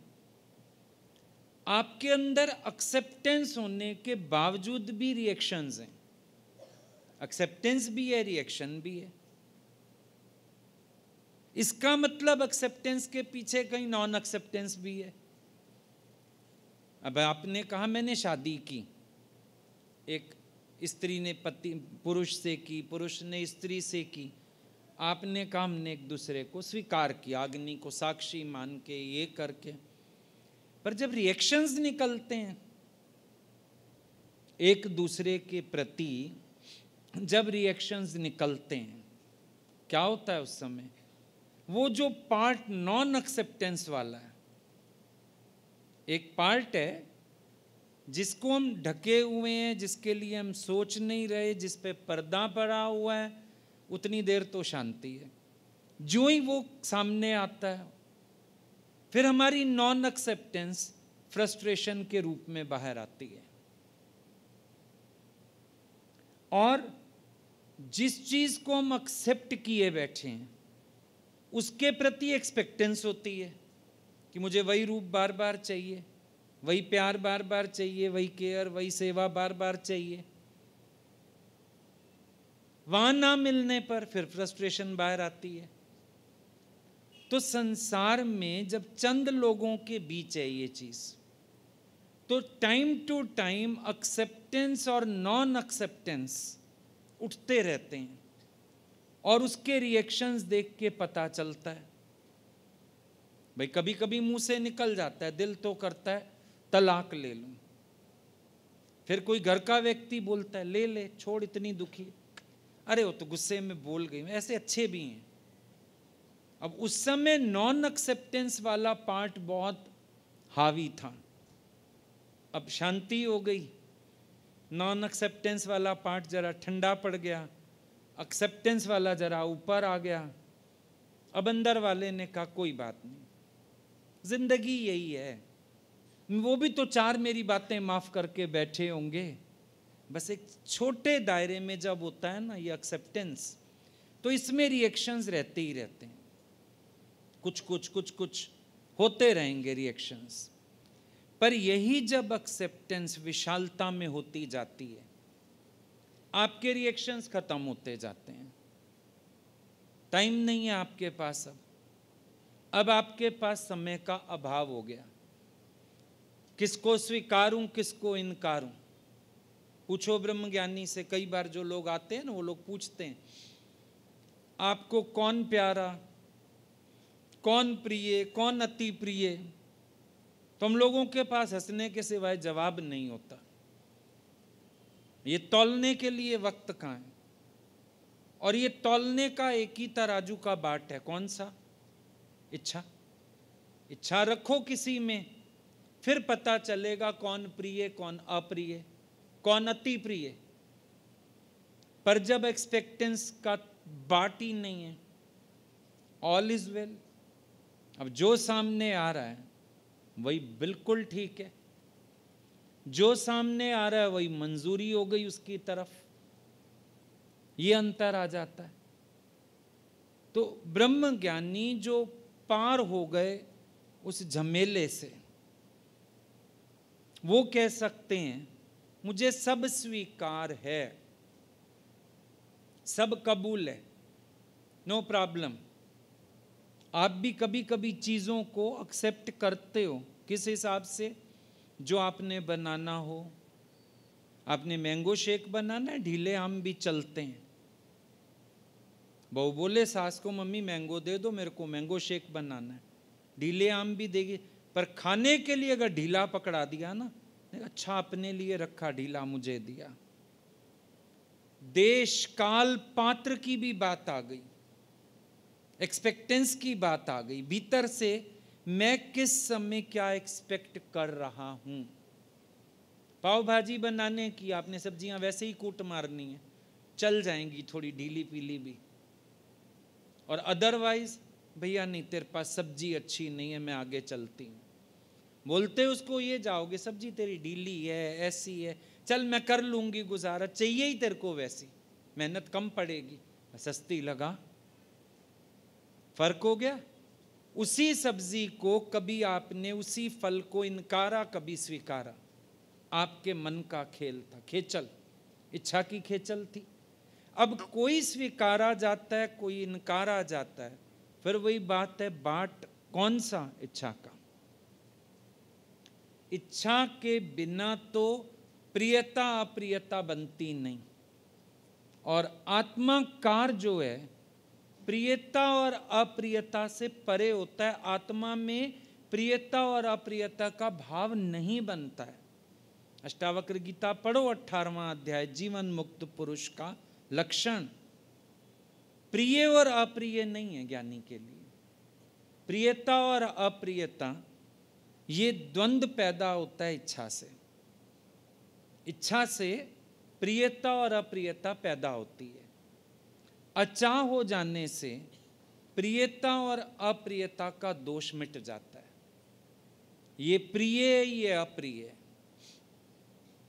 आपके अंदर एक्सेप्टेंस होने के बावजूद भी रिएक्शंस हैं। एक्सेप्टेंस भी है, रिएक्शन भी है। इसका मतलब एक्सेप्टेंस के पीछे कहीं नॉन एक्सेप्टेंस भी है। अब आपने कहा मैंने शादी की, एक स्त्री ने पुरुष से की, पुरुष ने स्त्री से की, आपने कहा हमने एक दूसरे को स्वीकार किया, अग्नि को साक्षी मान के, ये करके। पर जब रिएक्शंस निकलते हैं एक दूसरे के प्रति, जब रिएक्शंस निकलते हैं, क्या होता है उस समय? वो जो पार्ट नॉन एक्सेप्टेंस वाला है, एक पार्ट है जिसको हम ढके हुए हैं, जिसके लिए हम सोच नहीं रहे, जिस पे पर्दा पड़ा हुआ है, उतनी देर तो शांति है। जो ही वो सामने आता है, फिर हमारी नॉन एक्सेप्टेंस फ्रस्ट्रेशन के रूप में बाहर आती है। और जिस चीज को हम एक्सेप्ट किए बैठे हैं उसके प्रति एक्सपेक्टेंस होती है कि मुझे वही रूप बार बार चाहिए, वही प्यार बार बार चाहिए, वही केयर, वही सेवा बार बार चाहिए। वहां ना मिलने पर फिर फ्रस्ट्रेशन बाहर आती है। तो संसार में जब चंद लोगों के बीच है ये चीज, तो टाइम टू टाइम एक्सेप्टेंस और नॉन एक्सेप्टेंस उठते रहते हैं, और उसके रिएक्शंस देख के पता चलता है। भाई कभी कभी मुंह से निकल जाता है, दिल तो करता है तलाक ले लूं, फिर कोई घर का व्यक्ति बोलता है ले ले, छोड़, इतनी दुखी, अरे वो तो गुस्से में बोल गई, ऐसे अच्छे भी हैं। अब उस समय नॉन एक्सेप्टेंस वाला पार्ट बहुत हावी था, अब शांति हो गई, नॉन एक्सेप्टेंस वाला पार्ट जरा ठंडा पड़ गया, एक्सेप्टेंस वाला जरा ऊपर आ गया। अब अंदर वाले ने कहा कोई बात नहीं, जिंदगी यही है, वो भी तो 4 मेरी बातें माफ करके बैठे होंगे। बस एक छोटे दायरे में जब होता है ना ये एक्सेप्टेंस, तो इसमें रिएक्शंस रहते ही रहते हैं, कुछ कुछ कुछ कुछ होते रहेंगे रिएक्शंस। पर यही जब एक्सेप्टेंस विशालता में होती जाती है, आपके रिएक्शंस खत्म होते जाते हैं। टाइम नहीं है आपके पास, अब आपके पास समय का अभाव हो गया। किसको स्वीकारूं, किसको इनकारूं? पूछो ब्रह्मज्ञानी से। कई बार जो लोग आते हैं ना, वो लोग पूछते हैं आपको कौन प्यारा, कौन प्रिय, कौन अति प्रिय। तो हम लोगों के पास हंसने के सिवाय जवाब नहीं होता। ये तौलने के लिए वक्त कहाँ है? और ये तौलने का एक ही तराजू का बाट है, कौन सा? इच्छा। इच्छा रखो किसी में, फिर पता चलेगा कौन प्रिय, कौन अप्रिय, कौन अति प्रिय। पर जब एक्सपेक्टेंस का बाट ही नहीं है, ऑल इज वेल। अब जो सामने आ रहा है वही बिल्कुल ठीक है, जो सामने आ रहा है वही मंजूरी हो गई उसकी तरफ, ये अंतर आ जाता है। तो ब्रह्म ज्ञानी जो पार हो गए उस झमेले से, वो कह सकते हैं मुझे सब स्वीकार है, सब कबूल है, नो प्रॉब्लम। आप भी कभी कभी चीज़ों को एक्सेप्ट करते हो, किस हिसाब से? जो आपने बनाना हो। आपने मैंगो शेक बनाना है, ढीले आम भी चलते हैं। बहू बोले सास को, मम्मी मैंगो दे दो, मेरे को मैंगो शेक बनाना है, ढीले आम भी देगी। पर खाने के लिए अगर ढीला पकड़ा दिया ना, अच्छा अपने लिए रखा, ढीला मुझे दिया। देश काल पात्र की भी बात आ गई, एक्सपेक्टेंस की बात आ गई, भीतर से मैं किस समय क्या एक्सपेक्ट कर रहा हूं। पाव भाजी बनाने की आपने सब्जियां वैसे ही कूट मारनी है, चल जाएंगी, थोड़ी ढीली पीली भी। और अदरवाइज भैया नहीं तेरे पास सब्जी अच्छी नहीं है, मैं आगे चलती हूँ। बोलते उसको ये जाओगे, सब्जी तेरी ढीली है, ऐसी है, चल मैं कर लूंगी गुजारा, चाहिए ही तेरे को वैसी, मेहनत कम पड़ेगी, सस्ती लगा। फर्क हो गया। उसी सब्जी को कभी आपने, उसी फल को इनकारा, कभी स्वीकारा। आपके मन का खेल था, खेचल, इच्छा की खेचल थी। अब कोई स्वीकारा जाता है, कोई इनकारा जाता है, फिर वही बात है, बाट कौन सा? इच्छा का। इच्छा के बिना तो प्रियता अप्रियता बनती नहीं। और आत्माकार जो है, प्रियता और अप्रियता से परे होता है। आत्मा में प्रियता और अप्रियता का भाव नहीं बनता है। अष्टावक्र गीता पढ़ो, 18वां अध्याय, जीवन मुक्त पुरुष का लक्षण। प्रिय और अप्रिय नहीं है ज्ञानी के लिए। प्रियता और अप्रियता, ये द्वंद्व पैदा होता है इच्छा से। इच्छा से प्रियता और अप्रियता पैदा होती है। अचाह हो जाने से प्रियता और अप्रियता का दोष मिट जाता है। ये प्रिय, ये अप्रिय,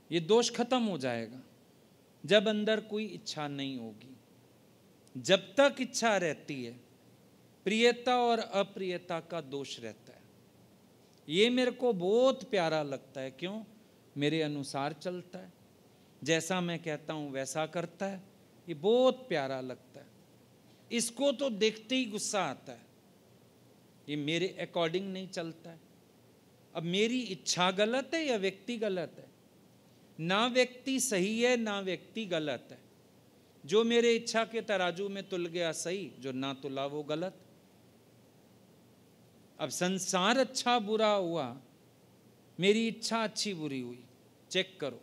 ये दोष खत्म हो जाएगा जब अंदर कोई इच्छा नहीं होगी। जब तक इच्छा रहती है, प्रियता और अप्रियता का दोष रहता है। ये मेरे को बहुत प्यारा लगता है, क्यों? मेरे अनुसार चलता है, जैसा मैं कहता हूं वैसा करता है, ये बहुत प्यारा लगता है। इसको तो देखते ही गुस्सा आता है, ये मेरे अकॉर्डिंग नहीं चलता है। अब मेरी इच्छा गलत है या व्यक्ति गलत है? ना व्यक्ति सही है, ना व्यक्ति गलत है। जो मेरे इच्छा के तराजू में तुल गया सही, जो ना तुला वो गलत। अब संसार अच्छा बुरा हुआ, मेरी इच्छा अच्छी बुरी हुई, चेक करो।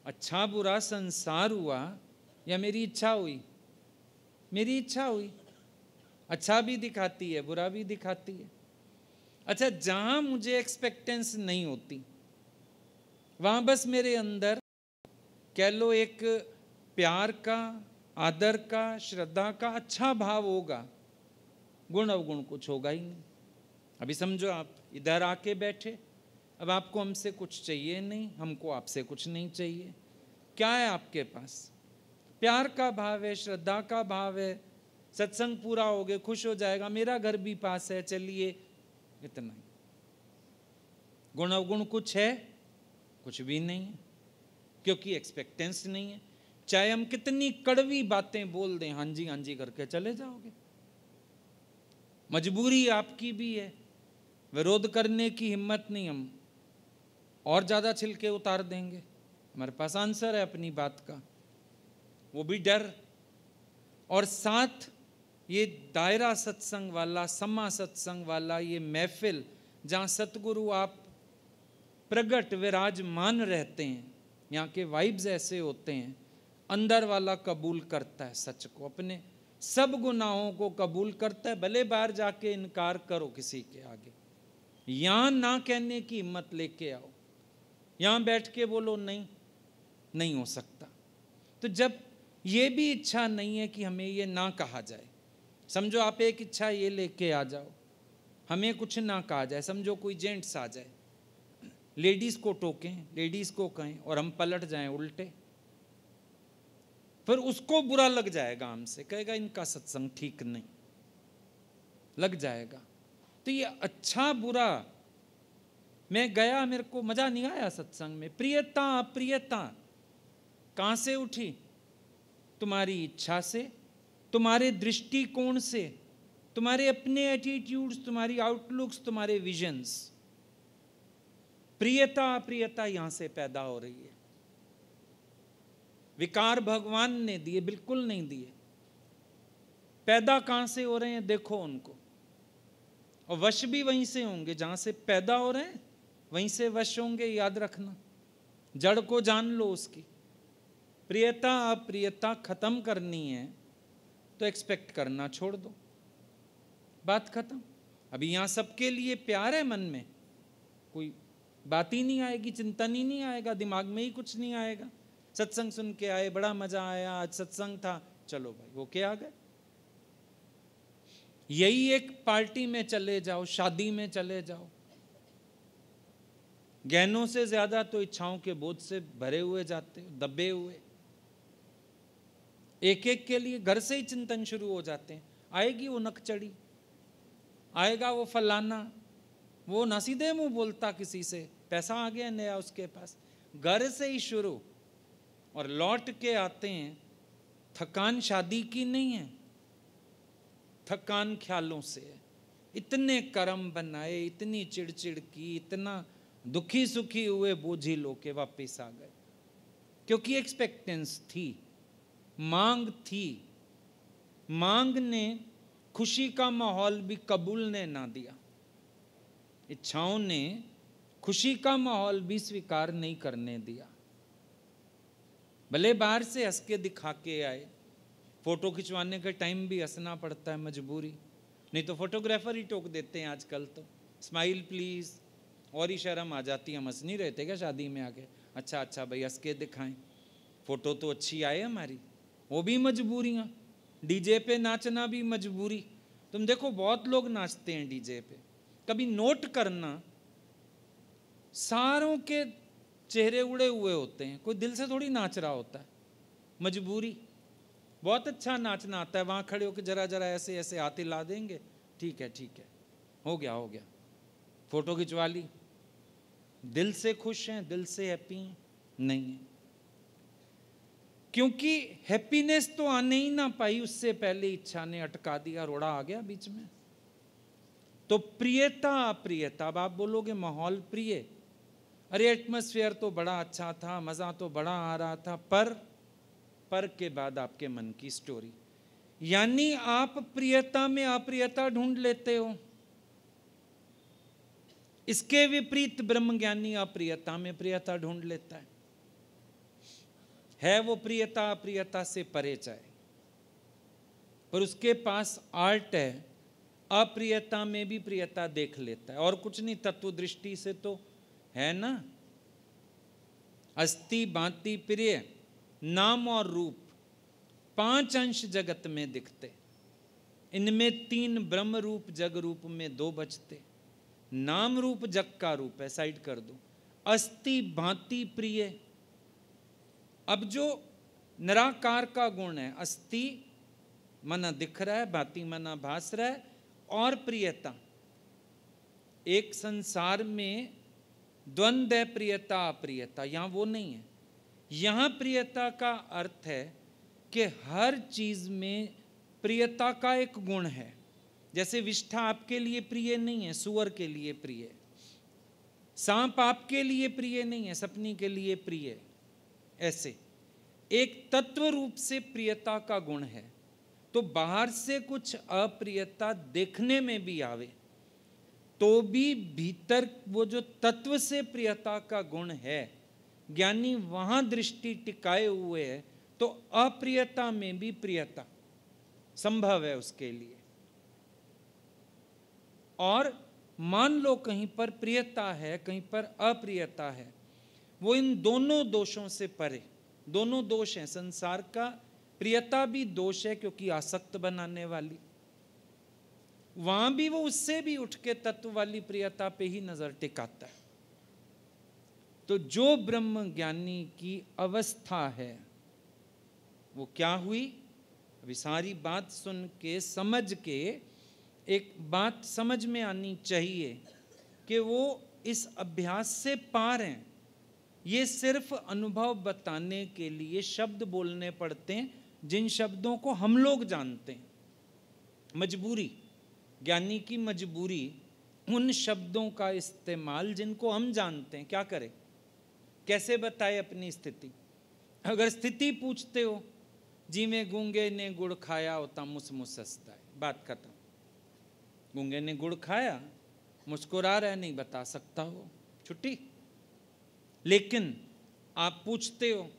अच्छा बुरा संसार हुआ या मेरी इच्छा हुई? मेरी इच्छा हुई। अच्छा भी दिखाती है, बुरा भी दिखाती है। अच्छा, जहां मुझे एक्सपेक्टेंस नहीं होती, वहां बस मेरे अंदर कह लो एक प्यार का, आदर का, श्रद्धा का अच्छा भाव होगा, गुण अवगुण कुछ होगा ही नहीं। अभी समझो आप इधर आके बैठे, अब आपको हमसे कुछ चाहिए नहीं, हमको आपसे कुछ नहीं चाहिए। क्या है आपके पास? प्यार का भाव है, श्रद्धा का भाव है, सत्संग पूरा हो गया, खुश हो जाएगा, मेरा घर भी पास है, चलिए, इतना ही। गुण अवगुण कुछ है? कुछ भी नहीं है, क्योंकि एक्सपेक्टेंस नहीं है। चाहे हम कितनी कड़वी बातें बोल दें, हाँ जी हाँ जी करके चले जाओगे। मजबूरी आपकी भी है, विरोध करने की हिम्मत नहीं, हम और ज्यादा छिलके उतार देंगे। हमारे पास आंसर है अपनी बात का, वो भी डर। और साथ ये दायरा सत्संग वाला, समा सत्संग वाला ये महफिल, जहाँ सतगुरु आप प्रगट विराजमान रहते हैं, यहाँ के वाइब्स ऐसे होते हैं, अंदर वाला कबूल करता है सच को, अपने सब गुनाहों को कबूल करता है। भले बाहर जाके इनकार करो किसी के आगे, यहाँ ना कहने की हिम्मत लेके आओ, यहाँ बैठ के बोलो नहीं, नहीं हो सकता। तो जब ये भी इच्छा नहीं है कि हमें ये ना कहा जाए, समझो आप एक इच्छा ये लेके आ जाओ, हमें कुछ ना कहा जाए। समझो कोई जेंट्स आ जाए, लेडीज़ को टोकें, लेडीज़ को कहें और हम पलट जाएं उल्टे, फिर उसको बुरा लग जाएगा हमसे, कहेगा इनका सत्संग ठीक नहीं, लग जाएगा। तो ये अच्छा बुरा, मैं गया, मेरे को मजा नहीं आया सत्संग में, प्रियता अप्रियता कहां से उठी? तुम्हारी इच्छा से, तुम्हारे दृष्टिकोण से, तुम्हारे अपने एटीट्यूड्स, तुम्हारी आउटलुक्स, तुम्हारे विजन्स। प्रियता अप्रियता यहां से पैदा हो रही है। विकार भगवान ने दिए? बिल्कुल नहीं दिए। पैदा कहां से हो रहे हैं? देखो उनको, और वश भी वहीं से होंगे, जहां से पैदा हो रहे हैं वहीं से वश होंगे, याद रखना। जड़ को जान लो उसकी। प्रियता अप्रियता खत्म करनी है तो एक्सपेक्ट करना छोड़ दो, बात खत्म। अभी यहां सबके लिए प्यार है, मन में कोई बात ही नहीं आएगी, चिंतन ही नहीं आएगा, दिमाग में ही कुछ नहीं आएगा। सत्संग सुन के आए, बड़ा मजा आया, आज सत्संग था, चलो भाई वो क्या आ गए। यही एक पार्टी में चले जाओ, शादी में चले जाओ, गहनों से ज्यादा तो इच्छाओं के बोझ से भरे हुए जाते हो, दबे हुए। एक एक के लिए घर से ही चिंतन शुरू हो जाते हैं। आएगी वो नकचड़ी, आएगा वो फलाना, वो ना सीधे मुंह बोलता किसी से, पैसा आ गया नया उसके पास, घर से ही शुरू। और लौट के आते हैं, थकान शादी की नहीं है, थकान ख्यालों से है। इतने कर्म बनाए, इतनी चिड़चिड़ की, इतना दुखी सुखी हुए, बोझी लोके वापिस आ गए, क्योंकि एक्सपेक्टेंस थी, मांग थी। मांग ने खुशी का माहौल भी कबूल ने ना दिया, इच्छाओं ने खुशी का माहौल भी स्वीकार नहीं करने दिया। भले बाहर से हंस के दिखा के आए, फोटो खिंचवाने के टाइम भी हंसना पड़ता है, मजबूरी, नहीं तो फोटोग्राफर ही टोक देते हैं आजकल तो, स्माइल प्लीज, और ही शर्म आ जाती है। हम हंस नहीं रहते क्या शादी में आके? अच्छा अच्छा भाई हंस के दिखाएं, फोटो तो अच्छी आए हमारी, वो भी मजबूरियां। डीजे पे नाचना भी मजबूरी। तुम देखो बहुत लोग नाचते हैं डीजे पे, कभी नोट करना, सारों के चेहरे उड़े हुए होते हैं, कोई दिल से थोड़ी नाच रहा होता है, मजबूरी। बहुत अच्छा नाचना आता है, वहां खड़े होकर जरा जरा ऐसे ऐसे हाथ हिला देंगे, ठीक है हो गया हो गया, फोटो खिंचवा ली। दिल से खुश हैं, दिल से हैप्पी हैं? नहीं है, क्योंकि हैप्पीनेस तो आने ही ना पाई, उससे पहले इच्छा ने अटका दिया, रोड़ा आ गया बीच में। तो प्रियता अप्रियता, अब आप बोलोगे माहौल प्रिय, अरे एटमॉस्फेयर तो बड़ा अच्छा था, मजा तो बड़ा आ रहा था, पर के बाद आपके मन की स्टोरी, यानी आप प्रियता में अप्रियता ढूंढ लेते हो। इसके विपरीत ब्रह्मज्ञानी अप्रियता में प्रियता ढूंढ लेता है वो प्रियता अप्रियता से परे जाए, पर उसके पास आर्ट है, अप्रियता में भी प्रियता देख लेता है। और कुछ नहीं, तत्व दृष्टि से तो है ना, अस्ति भांति प्रिय, नाम और रूप, 5 अंश जगत में दिखते, इनमें 3 ब्रह्म रूप, जग रूप में 2 बचते। नाम रूप जग का रूप है, साइड कर दो। अस्ति भांति प्रिय, अब जो निराकार का गुण है, अस्ति मना दिख रहा है, भांति मना भास रहा है, और प्रियता, एक संसार में द्वंद्व है, प्रियता अप्रियता, यहां वो नहीं है। यहां प्रियता का अर्थ है कि हर चीज में प्रियता का एक गुण है। जैसे विष्ठा आपके लिए प्रिय नहीं है, सुअर के लिए प्रिय है। सांप आपके लिए प्रिय नहीं है, सपनी के लिए प्रिय है। ऐसे एक तत्व रूप से प्रियता का गुण है। तो बाहर से कुछ अप्रियता देखने में भी आवे तो भी भीतर वो जो तत्व से प्रियता का गुण है, ज्ञानी वहां दृष्टि टिकाए हुए है, तो अप्रियता में भी प्रियता संभव है उसके लिए। और मान लो कहीं पर प्रियता है, कहीं पर अप्रियता है, वो इन दोनों दोषों से परे, दोनों दोष हैं संसार का। प्रियता भी दोष है क्योंकि आसक्त बनाने वाली, वहां भी वो उससे भी उठ के तत्व वाली प्रियता पे ही नजर टिकाता है। तो जो ब्रह्म ज्ञानी की अवस्था है वो क्या हुई? अभी सारी बात सुन के समझ के एक बात समझ में आनी चाहिए कि वो इस अभ्यास से पार हैं। ये सिर्फ अनुभव बताने के लिए शब्द बोलने पड़ते हैं, जिन शब्दों को हम लोग जानते हैं। मजबूरी, ज्ञानी की मजबूरी उन शब्दों का इस्तेमाल जिनको हम जानते हैं। क्या करें, कैसे बताए अपनी स्थिति? अगर स्थिति पूछते हो, जी में गूंगे ने गुड़ खाया होता मुस हंसता है, बात खत्म। गूंगे ने गुड़ खाया, मुस्कुरा रहा है, नहीं बता सकता हो, छुट्टी। लेकिन आप पूछते हो,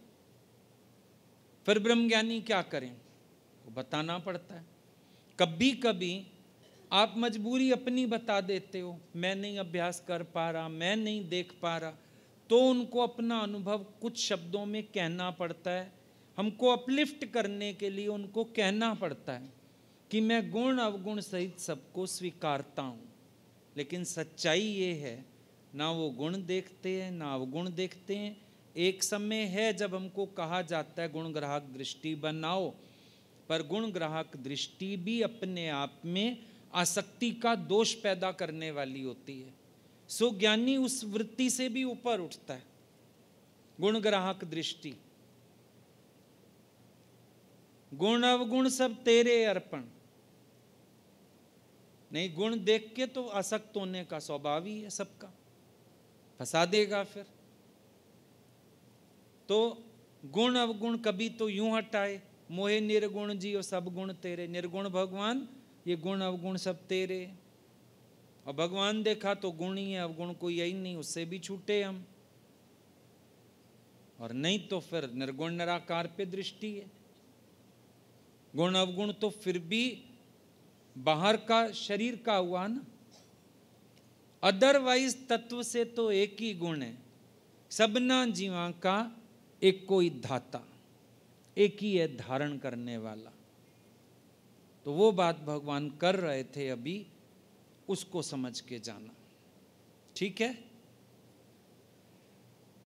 फिर ब्रह्मज्ञानी क्या करें? वो बताना पड़ता है। कभी कभी आप मजबूरी अपनी बता देते हो, मैं नहीं अभ्यास कर पा रहा, मैं नहीं देख पा रहा, तो उनको अपना अनुभव कुछ शब्दों में कहना पड़ता है। हमको अपलिफ्ट करने के लिए उनको कहना पड़ता है कि मैं गुण अवगुण सहित सबको स्वीकारता हूँ। लेकिन सच्चाई ये है, ना वो गुण देखते हैं ना अवगुण देखते हैं। एक समय है जब हमको कहा जाता है गुण ग्राहक दृष्टि बनाओ, पर गुण ग्राहक दृष्टि भी अपने आप में आसक्ति का दोष पैदा करने वाली होती है। सो ज्ञानी उस वृत्ति से भी ऊपर उठता है। गुण ग्राहक दृष्टि, गुण अवगुण सब तेरे अर्पण। नहीं, गुण देख के तो आसक्त होने का स्वभाव ही है सबका, फंसा देगा फिर। तो गुण अवगुण कभी तो यूं हटाए, मोहे निर्गुण जियो सब गुण तेरे। निर्गुण भगवान, ये गुण अवगुण सब तेरे। और भगवान देखा तो गुण ही है, अवगुण कोई यही नहीं, उससे भी छूटे हम। और नहीं तो फिर निर्गुण निराकार पे दृष्टि है। गुण अवगुण तो फिर भी बाहर का शरीर का हुआ ना, अदरवाइज तत्व से तो एक ही गुण है, सबना जीवा का एक कोई धाता, एक ही है धारण करने वाला। तो वो बात भगवान कर रहे थे अभी, उसको समझ के जाना। ठीक है।